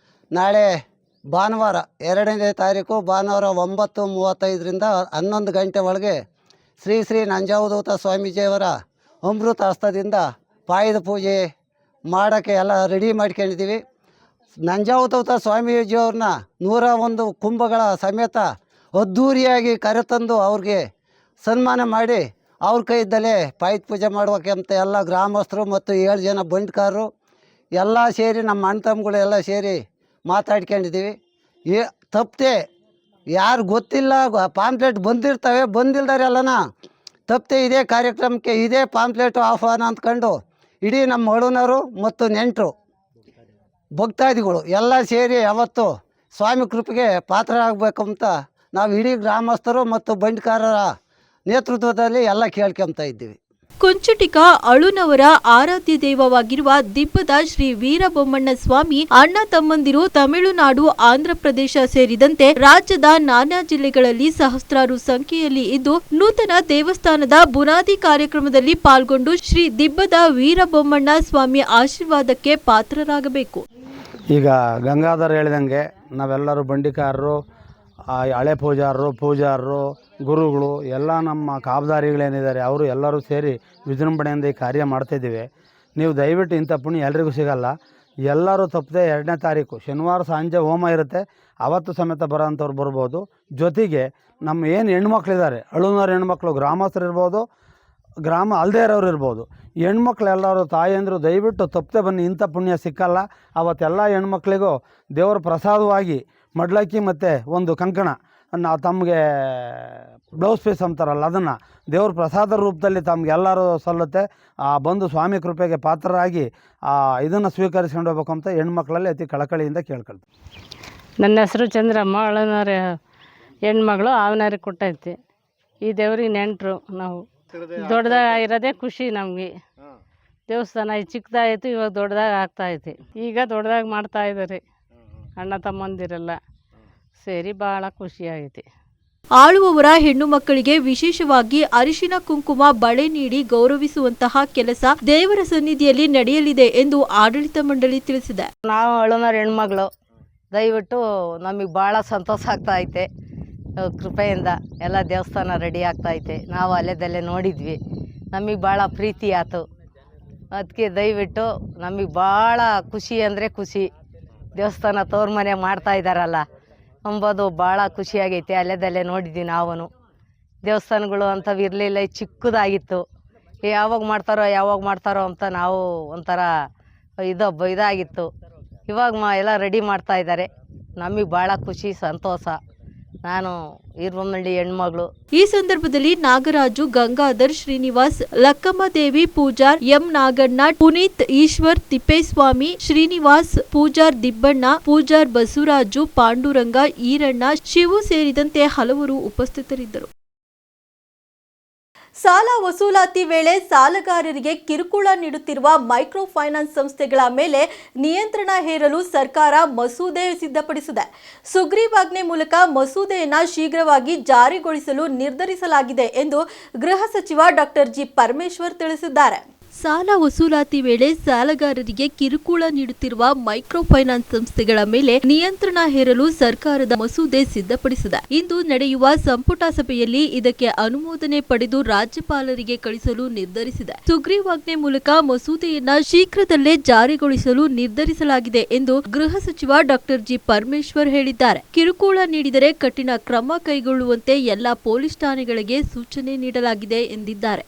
ನಾಳೆ ಭಾನುವಾರ 2ನೇ ತಾರೀಕು ಭಾನುವಾರ 9:35ರಿಂದ 11 ಗಂಟೆ ಒಳಗೆ ಶ್ರೀ ಶ್ರೀ ನಂಜಾವಧೂತ ಸ್ವಾಮೀಜಿಯವರ ಅಮೃತ ಹಸ್ತದಿಂದ ಪಾಯದ ಪೂಜೆ ಮಾಡೋಕ್ಕೆ ಎಲ್ಲ ರೆಡಿ ಮಾಡ್ಕೊಂಡಿದ್ದೀವಿ. ನಂಜಾವಧೂತ ಸ್ವಾಮೀಜಿಯವ್ರನ್ನ 101 ಕುಂಭಗಳ ಸಮೇತ ಅದ್ಧೂರಿಯಾಗಿ ಕರೆತಂದು ಅವ್ರಿಗೆ ಸನ್ಮಾನ ಮಾಡಿ ಅವ್ರ ಕೈಯಿಂದಲೇ ಪಾಯದ ಪೂಜೆ ಮಾಡೋಕೆ ಅಂತ ಎಲ್ಲ ಗ್ರಾಮಸ್ಥರು ಮತ್ತು 7 ಜನ ಬಂಡ್ಕಾರರು ಎಲ್ಲ ಸೇರಿ ನಮ್ಮ ಅಣ್ಣ ತಮ್ಮಗಳು ಎಲ್ಲ ಸೇರಿ ಮಾತಾಡ್ಕೊಂಡಿದ್ದೀವಿ. ತಪ್ಪದೆ ಯಾರು ಗೊತ್ತಿಲ್ಲ ಪಾಂಪ್ಲೆಟ್ ಬಂದಿಲ್ದಾರೆಲ್ಲನ ತಪ್ಪದೆ ಇದೇ ಕಾರ್ಯಕ್ರಮಕ್ಕೆ ಇದೇ ಪಾಂಪ್ಲೆಟು ಆಹ್ವಾನ ಅಂದ್ಕೊಂಡು ಇಡೀ ನಮ್ಮ ಅಳುನರು ಮತ್ತು ನೆಂಟರು ಭಕ್ತಾದಿಗಳು ಎಲ್ಲ ಸೇರಿ ಅವತ್ತು ಸ್ವಾಮಿ ಕೃಪೆಗೆ ಪಾತ್ರರಾಗಬೇಕು ಅಂತ ನಾವು ಇಡೀ ಗ್ರಾಮಸ್ಥರು ಮತ್ತು ಬಂಡ್ಕಾರರ ನೇತೃತ್ವದಲ್ಲಿ ಎಲ್ಲ ಕೇಳ್ಕೊತಾ ಇದ್ದೀವಿ. ಕುಂಚುಟಿಕ ಅಳುನವರ ಆರಾಧ್ಯ ದೈವವಾಗಿರುವ ದಿಬ್ಬದ ಶ್ರೀ ವೀರಬೊಮ್ಮಣ್ಣ ಸ್ವಾಮಿ ಅಣ್ಣ ತಮ್ಮಂದಿರು ತಮಿಳುನಾಡು, ಆಂಧ್ರಪ್ರದೇಶ ಸೇರಿದಂತೆ ರಾಜ್ಯದ ನಾನಾ ಜಿಲ್ಲೆಗಳಲ್ಲಿ ಸಹಸ್ರಾರು ಸಂಖ್ಯೆಯಲ್ಲಿ ಇದ್ದು ನೂತನ ದೇವಸ್ಥಾನದ ಬುನಾದಿ ಕಾರ್ಯಕ್ರಮದಲ್ಲಿ ಪಾಲ್ಗೊಂಡು ಶ್ರೀ ದಿಬ್ಬದ ವೀರಬೊಮ್ಮಣ್ಣ ಸ್ವಾಮಿ ಆಶೀರ್ವಾದಕ್ಕೆ ಪಾತ್ರರಾಗಬೇಕು. ಈಗ ಗಂಗಾಧರ್ ಹೇಳಿದಂಗೆ ನಾವೆಲ್ಲರೂ ಬಂಡಿಕಾರರು, ಹಳೆ ಪೂಜಾರರು, ಗುರುಗಳು ಎಲ್ಲ ನಮ್ಮ ಕಾಬ್ದಾರಿಗಳೇನಿದ್ದಾರೆ ಅವರು ಎಲ್ಲರೂ ಸೇರಿ ವಿಜೃಂಭಣೆಯಿಂದ ಈ ಕಾರ್ಯ ಮಾಡ್ತಾಯಿದ್ದೀವಿ. ನೀವು ದಯವಿಟ್ಟು ಇಂಥ ಪುಣ್ಯ ಎಲ್ರಿಗೂ ಸಿಗಲ್ಲ. ಎಲ್ಲರೂ ತಪ್ಪದೆ 2ನೇ ತಾರೀಕು ಶನಿವಾರ ಸಂಜೆ ಹೋಮ ಇರುತ್ತೆ, ಅವತ್ತು ಸಮೇತ ಬರೋಂಥವ್ರು ಬರ್ಬೋದು. ಜೊತೆಗೆ ನಮ್ಮ ಏನು ಹೆಣ್ಮಕ್ಳಿದ್ದಾರೆ, ಅಳುನೂರು ಹೆಣ್ಮಕ್ಳು, ಗ್ರಾಮಸ್ಥರು ಇರ್ಬೋದು, ಗ್ರಾಮ ಅಲ್ಲದೇ ಇರೋರು ಇರ್ಬೋದು, ಹೆಣ್ಮಕ್ಳು ಎಲ್ಲರೂ ತಾಯಂದರು ದಯವಿಟ್ಟು ತಪ್ಪದೆ ಬನ್ನಿ. ಇಂಥ ಪುಣ್ಯ ಸಿಕ್ಕಲ್ಲ. ಅವತ್ತೆಲ್ಲ ಹೆಣ್ಮಕ್ಳಿಗೂ ದೇವರ ಪ್ರಸಾದವಾಗಿ ಮಡ್ಲಕ್ಕಿ ಮತ್ತು ಒಂದು ಕಂಕಣ ತಮಗೆ ಬ್ಲೌಸ್ ಪೀಸ್ ಅಂತಾರಲ್ಲ, ಅದನ್ನು ದೇವ್ರ ಪ್ರಸಾದ ರೂಪದಲ್ಲಿ ತಮಗೆಲ್ಲರೂ ಸಲ್ಲುತ್ತೆ. ಬಂದು ಸ್ವಾಮಿ ಕೃಪೆಗೆ ಪಾತ್ರರಾಗಿ ಇದನ್ನು ಸ್ವೀಕರಿಸ್ಕೊಂಡು ಹೋಗ್ಬೇಕು ಅಂತ ಹೆಣ್ಮಕ್ಳಲ್ಲಿ ಅತಿ ಕಳಕಳಿಯಿಂದ ಕೇಳ್ಕೊಳ್ತೀವಿ. ನನ್ನ ಹೆಸರು ಚಂದ್ರಮ್ಮ, ಅಳನೂರ ಹೆಣ್ಮಗಳು, ಆವನಾರಿ ಕೊಟ್ಟೈತಿ. ಈ ದೇವ್ರಿಗೆ ನೆಂಟರು ನಾವು. ದೊಡ್ಡದಾಗಿರೋದೇ ಖುಷಿ ನಮಗೆ. ದೇವಸ್ಥಾನ ಚಿಕ್ಕದಾಯಿತು, ಇವಾಗ ದೊಡ್ಡದಾಗಿ ಆಗ್ತಾಯಿದೆ. ಈಗ ದೊಡ್ಡದಾಗಿ ಮಾಡ್ತಾಯಿದ್ದಾರೆ ಅಣ್ಣ ತಮ್ಮಂದಿರೆಲ್ಲ ಸೇರಿ, ಭಾಳ ಖುಷಿಯಾಗೈತಿ. ಆಳುವವರ ಹೆಣ್ಣು ಮಕ್ಕಳಿಗೆ ವಿಶೇಷವಾಗಿ ಅರಿಶಿನ ಕುಂಕುಮ ಬಳೆ ನೀಡಿ ಗೌರವಿಸುವಂತಹ ಕೆಲಸ ದೇವರ ಸನ್ನಿಧಿಯಲ್ಲಿ ನಡೆಯಲಿದೆ ಎಂದು ಆಡಳಿತ ಮಂಡಳಿ ತಿಳಿಸಿದೆ. ನಾವು ಅಳುನೂರು ಹೆಣ್ಮಗಳು, ದಯವಿಟ್ಟು ನಮಗೆ ಭಾಳ ಸಂತೋಷ ಆಗ್ತಾ ಐತೆ. ಕೃಪೆಯಿಂದ ಎಲ್ಲ ದೇವಸ್ಥಾನ ರೆಡಿ ಆಗ್ತಾಯಿದೆ. ನಾವು ಅಲ್ಲೇದಲ್ಲೇ ನೋಡಿದ್ವಿ, ನಮಗೆ ಭಾಳ ಪ್ರೀತಿ ಆಯ್ತು. ಅದಕ್ಕೆ ದಯವಿಟ್ಟು ನಮಗೆ ಭಾಳ ಖುಷಿ ಅಂದರೆ ಖುಷಿ. ದೇವಸ್ಥಾನ ತವ್ರ ಮನೆ ಮಾಡ್ತಾ ಇದ್ದಾರಲ್ಲ ಅಂಬೋದು ಭಾಳ ಖುಷಿಯಾಗೈತೆ. ಅಲ್ಲೇದಲ್ಲೇ ನೋಡಿದ್ವಿ ನಾವು. ದೇವಸ್ಥಾನಗಳು ಅಂಥವು ಇರಲಿಲ್ಲ, ಚಿಕ್ಕದಾಗಿತ್ತು. ಯಾವಾಗ ಮಾಡ್ತಾರೋ ಅಂತ ನಾವು ಒಂಥರ ಇದಾಗಿತ್ತು. ಇವಾಗ ಎಲ್ಲ ರೆಡಿ ಮಾಡ್ತಾ ಇದ್ದಾರೆ. ನಮಗೆ ಭಾಳ ಖುಷಿ, ಸಂತೋಷ. ನಾನು ಈರ್ವಮಳ್ಳಿ ಹೆಣ್ಮಗಳು. ಈ ಸಂದರ್ಭದಲ್ಲಿ ನಾಗರಾಜು, ಗಂಗಾಧರ್, ಶ್ರೀನಿವಾಸ್, ಲಕ್ಕಮ್ಮದೇವಿ, ಪೂಜಾರ್, ಎಂ ನಾಗಣ್ಣ, ಪುನೀತ್, ಈಶ್ವರ್, ತಿಪ್ಪೇಸ್ವಾಮಿ, ಶ್ರೀನಿವಾಸ್, ಪೂಜಾರ್ ದಿಬ್ಬಣ್ಣ, ಪೂಜಾರ್ ಬಸವರಾಜು, ಪಾಂಡುರಂಗ, ಈರಣ್ಣ, ಶಿವು ಸೇರಿದಂತೆ ಹಲವರು ಉಪಸ್ಥಿತರಿದ್ದರು. ಸಾಲ ವಸೂಲಾತಿ ವೇಳೆ ಸಾಲಗಾರರಿಗೆ ಕಿರುಕುಳ ನೀಡುತ್ತಿರುವ ಮೈಕ್ರೋ ಫೈನಾನ್ಸ್ ಸಂಸ್ಥೆಗಳ ಮೇಲೆ ನಿಯಂತ್ರಣ ಹೇರಲು ಸರ್ಕಾರ ಮಸೂದೆ ಸಿದ್ಧಪಡಿಸಿದೆ. ಸುಗ್ರೀವಾಜ್ಞೆ ಮೂಲಕ ಮಸೂದೆಯನ್ನು ಶೀಘ್ರವಾಗಿ ಜಾರಿಗೊಳಿಸಲು ನಿರ್ಧರಿಸಲಾಗಿದೆ ಎಂದು ಗೃಹ ಸಚಿವ ಡಾಕ್ಟರ್ ಜಿ ಪರಮೇಶ್ವರ್ ತಿಳಿಸಿದ್ದಾರೆ. ಸಾಲ ವಸೂಲಾತಿ ವೇಳೆ ಸಾಲಗಾರರಿಗೆ ಕಿರುಕುಳ ನೀಡುತ್ತಿರುವ ಮೈಕ್ರೋ ಫೈನಾನ್ಸ್ ಸಂಸ್ಥೆಗಳ ಮೇಲೆ ನಿಯಂತ್ರಣ ಹೇರಲು ಸರ್ಕಾರದ ಮಸೂದೆ ಸಿದ್ಧಪಡಿಸಿದೆ. ಇಂದು ನಡೆಯುವ ಸಂಪುಟ ಸಭೆಯಲ್ಲಿ ಇದಕ್ಕೆ ಅನುಮೋದನೆ ಪಡೆದು ರಾಜ್ಯಪಾಲರಿಗೆ ಕಳಿಸಲು ನಿರ್ಧರಿಸಿದೆ. ಸುಗ್ರೀವಾಜ್ಞೆ ಮೂಲಕ ಮಸೂದೆಯನ್ನ ಶೀಘ್ರದಲ್ಲೇ ಜಾರಿಗೊಳಿಸಲು ನಿರ್ಧರಿಸಲಾಗಿದೆ ಎಂದು ಗೃಹ ಸಚಿವ ಡಾಕ್ಟರ್ ಜಿ ಪರಮೇಶ್ವರ್ ಹೇಳಿದ್ದಾರೆ. ಕಿರುಕುಳ ನೀಡಿದರೆ ಕಠಿಣ ಕ್ರಮ ಕೈಗೊಳ್ಳುವಂತೆ ಎಲ್ಲಾ ಪೊಲೀಸ್ ಠಾಣೆಗಳಿಗೆ ಸೂಚನೆ ನೀಡಲಾಗಿದೆ ಎಂದಿದ್ದಾರೆ.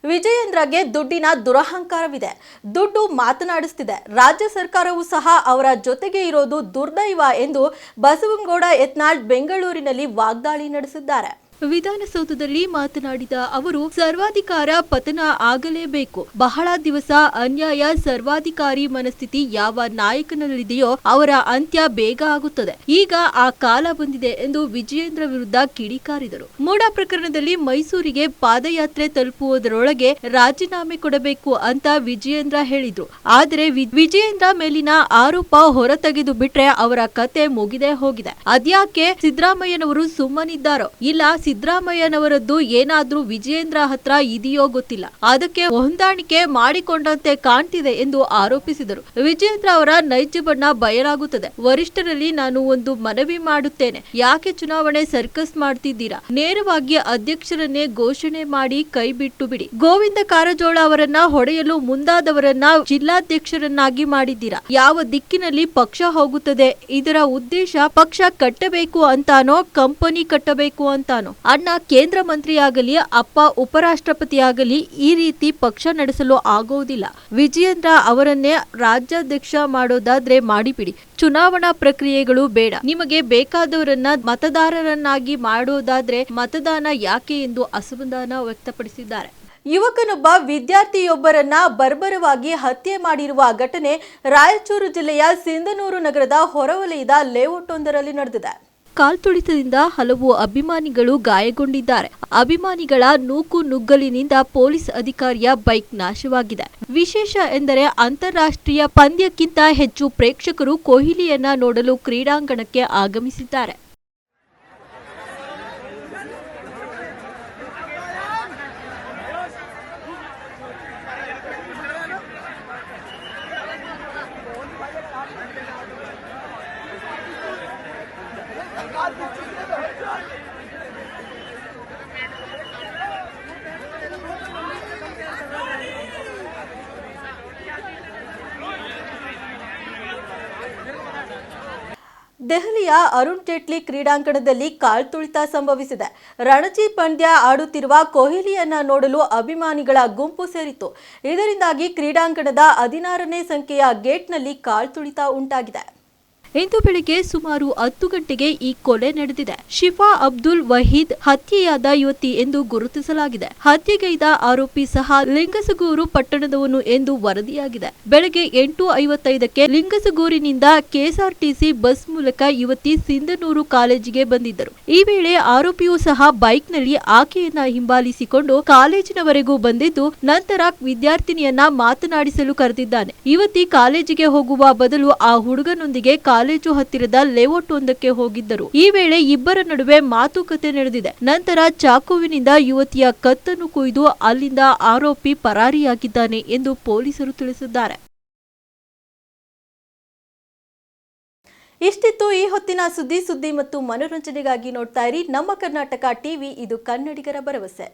ವಿಜಯೇಂದ್ರಗೆ ದುಡ್ಡಿನ ದುರಹಂಕಾರವಿದೆ. ದುಡ್ಡು ಮಾತನಾಡಿಸುತ್ತಿದೆ. ರಾಜ್ಯ ಸರ್ಕಾರವೂ ಸಹ ಅವರ ಜೊತೆಗೆ ಇರೋದು ದುರ್ದೈವ ಎಂದು ಬಸವನಗೌಡ ಯತ್ನಾಳ್ ಬೆಂಗಳೂರಿನಲ್ಲಿ ವಾಗ್ದಾಳಿ ನಡೆಸಿದ್ದಾರೆ. ವಿಧಾನಸೌಧದಲ್ಲಿ ಮಾತನಾಡಿದ ಅವರು, ಸರ್ವಾಧಿಕಾರ ಪತನ ಆಗಲೇಬೇಕು. ಬಹಳ ದಿವಸ ಅನ್ಯಾಯ, ಸರ್ವಾಧಿಕಾರಿ ಮನಸ್ಥಿತಿ ಯಾವ ನಾಯಕನಲ್ಲಿದೆಯೋ ಅವರ ಅಂತ್ಯ ಬೇಗ ಆಗುತ್ತದೆ. ಈಗ ಆ ಕಾಲ ಬಂದಿದೆ ಎಂದು ವಿಜಯೇಂದ್ರ ವಿರುದ್ಧ ಕಿಡಿಕಾರಿದರು. ಮೂಡ ಪ್ರಕರಣದಲ್ಲಿ ಮೈಸೂರಿಗೆ ಪಾದಯಾತ್ರೆ ತಲುಪುವುದರೊಳಗೆ ರಾಜೀನಾಮೆ ಕೊಡಬೇಕು ಅಂತ ವಿಜಯೇಂದ್ರ ಹೇಳಿದ್ರು. ಆದರೆ ವಿಜಯೇಂದ್ರ ಮೇಲಿನ ಆರೋಪ ಹೊರತೆಗೆದು ಬಿಟ್ರೆ ಅವರ ಕತೆ ಮುಗಿದೇ ಹೋಗಿದೆ. ಅದ್ಯಾಕೆ ಸಿದ್ದರಾಮಯ್ಯನವರು ಸುಮ್ಮನಿದ್ದಾರೋ, ಇಲ್ಲ ಸಿದ್ದರಾಮಯ್ಯನವರದ್ದು ಏನಾದ್ರೂ ವಿಜಯೇಂದ್ರ ಹತ್ರ ಇದೆಯೋ ಗೊತ್ತಿಲ್ಲ, ಅದಕ್ಕೆ ಹೊಂದಾಣಿಕೆ ಮಾಡಿಕೊಂಡಂತೆ ಕಾಣ್ತಿದೆ ಎಂದು ಆರೋಪಿಸಿದರು. ವಿಜಯೇಂದ್ರ ಅವರ ನೈಜ ಬಣ್ಣ ಬಯಲಾಗುತ್ತದೆ. ವರಿಷ್ಠರಲ್ಲಿ ನಾನು ಒಂದು ಮನವಿ ಮಾಡುತ್ತೇನೆ, ಯಾಕೆ ಚುನಾವಣೆ ಸರ್ಕಸ್ ಮಾಡ್ತಿದ್ದೀರಾ? ನೇರವಾಗಿ ಅಧ್ಯಕ್ಷರನ್ನೇ ಘೋಷಣೆ ಮಾಡಿ ಕೈ ಬಿಟ್ಟು ಬಿಡಿ. ಗೋವಿಂದ ಕಾರಜೋಳ ಅವರನ್ನ ಹೊಡೆಯಲು ಮುಂದಾದವರನ್ನ ಜಿಲ್ಲಾಧ್ಯಕ್ಷರನ್ನಾಗಿ ಮಾಡಿದ್ದೀರಾ. ಯಾವ ದಿಕ್ಕಿನಲ್ಲಿ ಪಕ್ಷ ಹೋಗುತ್ತದೆ? ಇದರ ಉದ್ದೇಶ ಪಕ್ಷ ಕಟ್ಟಬೇಕು ಅಂತಾನೋ ಕಂಪನಿ ಕಟ್ಟಬೇಕು ಅಂತಾನೋ? ಅಣ್ಣ ಕೇಂದ್ರ ಮಂತ್ರಿಯಾಗಲಿ, ಅಪ್ಪ ಉಪರಾಷ್ಟ್ರಪತಿಯಾಗಲಿ ಈ ರೀತಿ ಪಕ್ಷ ನಡೆಸಲು ಆಗೋದಿಲ್ಲ. ವಿಜಯೇಂದ್ರ ಅವರನ್ನೇ ರಾಜ್ಯಾಧ್ಯಕ್ಷ ಮಾಡೋದಾದ್ರೆ ಮಾಡಿಬಿಡಿ. ಚುನಾವಣಾ ಪ್ರಕ್ರಿಯೆಗಳು ಬೇಡ. ನಿಮಗೆ ಬೇಕಾದವರನ್ನ ಮತದಾರರನ್ನಾಗಿ ಮಾಡೋದಾದ್ರೆ ಮತದಾನ ಯಾಕೆ ಎಂದು ಅಸಮಾಧಾನ ವ್ಯಕ್ತಪಡಿಸಿದ್ದಾರೆ. ಯುವಕನೊಬ್ಬ ವಿದ್ಯಾರ್ಥಿಯೊಬ್ಬರನ್ನ ಬರ್ಬರವಾಗಿ ಹತ್ಯೆ ಮಾಡಿರುವ ಘಟನೆ ರಾಯಚೂರು ಜಿಲ್ಲೆಯ ಸಿಂಧನೂರು ನಗರದ ಹೊರವಲಯದ ಲೇಔಟ್ ಒಂದರಲ್ಲಿ ನಡೆದಿದೆ. ಕಾಲ್ತುಳಿತದಿಂದ ಹಲವು ಅಭಿಮಾನಿಗಳು ಗಾಯಗೊಂಡಿದ್ದಾರೆ. ಅಭಿಮಾನಿಗಳ ನೂಕು ನುಗ್ಗಲಿನಿಂದ ಪೊಲೀಸ್ ಅಧಿಕಾರಿಯ ಬೈಕ್ ನಾಶವಾಗಿದೆ. ವಿಶೇಷ ಎಂದರೆ ಅಂತಾರಾಷ್ಟ್ರೀಯ ಪಂದ್ಯಕ್ಕಿಂತ ಹೆಚ್ಚು ಪ್ರೇಕ್ಷಕರು ಕೊಹ್ಲಿಯನ್ನ ನೋಡಲು ಕ್ರೀಡಾಂಗಣಕ್ಕೆ ಆಗಮಿಸಿದ್ದಾರೆ. ದೆಹಲಿಯ ಅರುಣ್ ಜೇಟ್ಲಿ ಕ್ರೀಡಾಂಗಣದಲ್ಲಿ ಕಾಲ್ತುಳಿತ ಸಂಭವಿಸಿದೆ. ರಣಜಿ ಪಂದ್ಯ ಆಡುತ್ತಿರುವ ಕೊಹ್ಲಿಯನ್ನ ನೋಡಲು ಅಭಿಮಾನಿಗಳ ಗುಂಪು ಸೇರಿತು. ಇದರಿಂದಾಗಿ ಕ್ರೀಡಾಂಗಣದ 16ನೇ ಸಂಖ್ಯೆಯ ಗೇಟ್ನಲ್ಲಿ ಕಾಲ್ತುಳಿತ ಉಂಟಾಗಿದೆ. ಇಂದು ಬೆಳಗ್ಗೆ ಸುಮಾರು 10 ಗಂಟೆಗೆ ಈ ಕೊಲೆ ನಡೆದಿದೆ. ಶಿಫಾ ಅಬ್ದುಲ್ ವಹೀದ್ ಹತ್ಯೆಯಾದ ಯುವತಿ ಎಂದು ಗುರುತಿಸಲಾಗಿದೆ. ಹತ್ಯೆಗೈದ ಆರೋಪಿ ಸಹ ಲಿಂಗಸಗೂರು ಪಟ್ಟಣದವನು ಎಂದು ವರದಿಯಾಗಿದೆ. ಬೆಳಗ್ಗೆ 8:55ಕ್ಕೆ ಲಿಂಗಸಗೂರಿನಿಂದ ಕೆಎಸ್ಆರ್ಟಿಸಿ ಬಸ್ ಮೂಲಕ ಯುವತಿ ಸಿಂಧನೂರು ಕಾಲೇಜಿಗೆ ಬಂದಿದ್ದರು. ಈ ವೇಳೆ ಆರೋಪಿಯೂ ಸಹ ಬೈಕ್ನಲ್ಲಿ ಆಕೆಯನ್ನ ಹಿಂಬಾಲಿಸಿಕೊಂಡು ಕಾಲೇಜಿನವರೆಗೂ ಬಂದಿದ್ದು, ನಂತರ ವಿದ್ಯಾರ್ಥಿನಿಯನ್ನ ಮಾತನಾಡಿಸಲು ಕರೆದಿದ್ದಾನೆ. ಯುವತಿ ಕಾಲೇಜಿಗೆ ಹೋಗುವ ಬದಲು ಆ ಹುಡುಗನೊಂದಿಗೆ ಕಾಲೇಜು ಹತ್ತಿರದ ಲೇಔಟ್ ಒಂದಕ್ಕೆ ಹೋಗಿದ್ದರು. ಈ ವೇಳೆ ಇಬ್ಬರ ನಡುವೆ ಮಾತುಕತೆ ನಡೆದಿದೆ. ನಂತರ ಚಾಕುವಿನಿಂದ ಯುವತಿಯ ಕತ್ತನ್ನು ಕೊಯ್ದು ಅಲ್ಲಿಂದ ಆರೋಪಿ ಪರಾರಿಯಾಗಿದ್ದಾನೆ ಎಂದು ಪೊಲೀಸರು ತಿಳಿಸಿದ್ದಾರೆ. ಇಷ್ಟಿತ್ತು ಈ ಹೊತ್ತಿನ ಸುದ್ದಿ ಮತ್ತು ಮನೋರಂಜನೆಗಾಗಿ ನೋಡ್ತಾ ಇರಿ ನಮ್ಮ ಕರ್ನಾಟಕ ಟಿವಿ. ಇದು ಕನ್ನಡಿಗರ ಭರವಸೆ.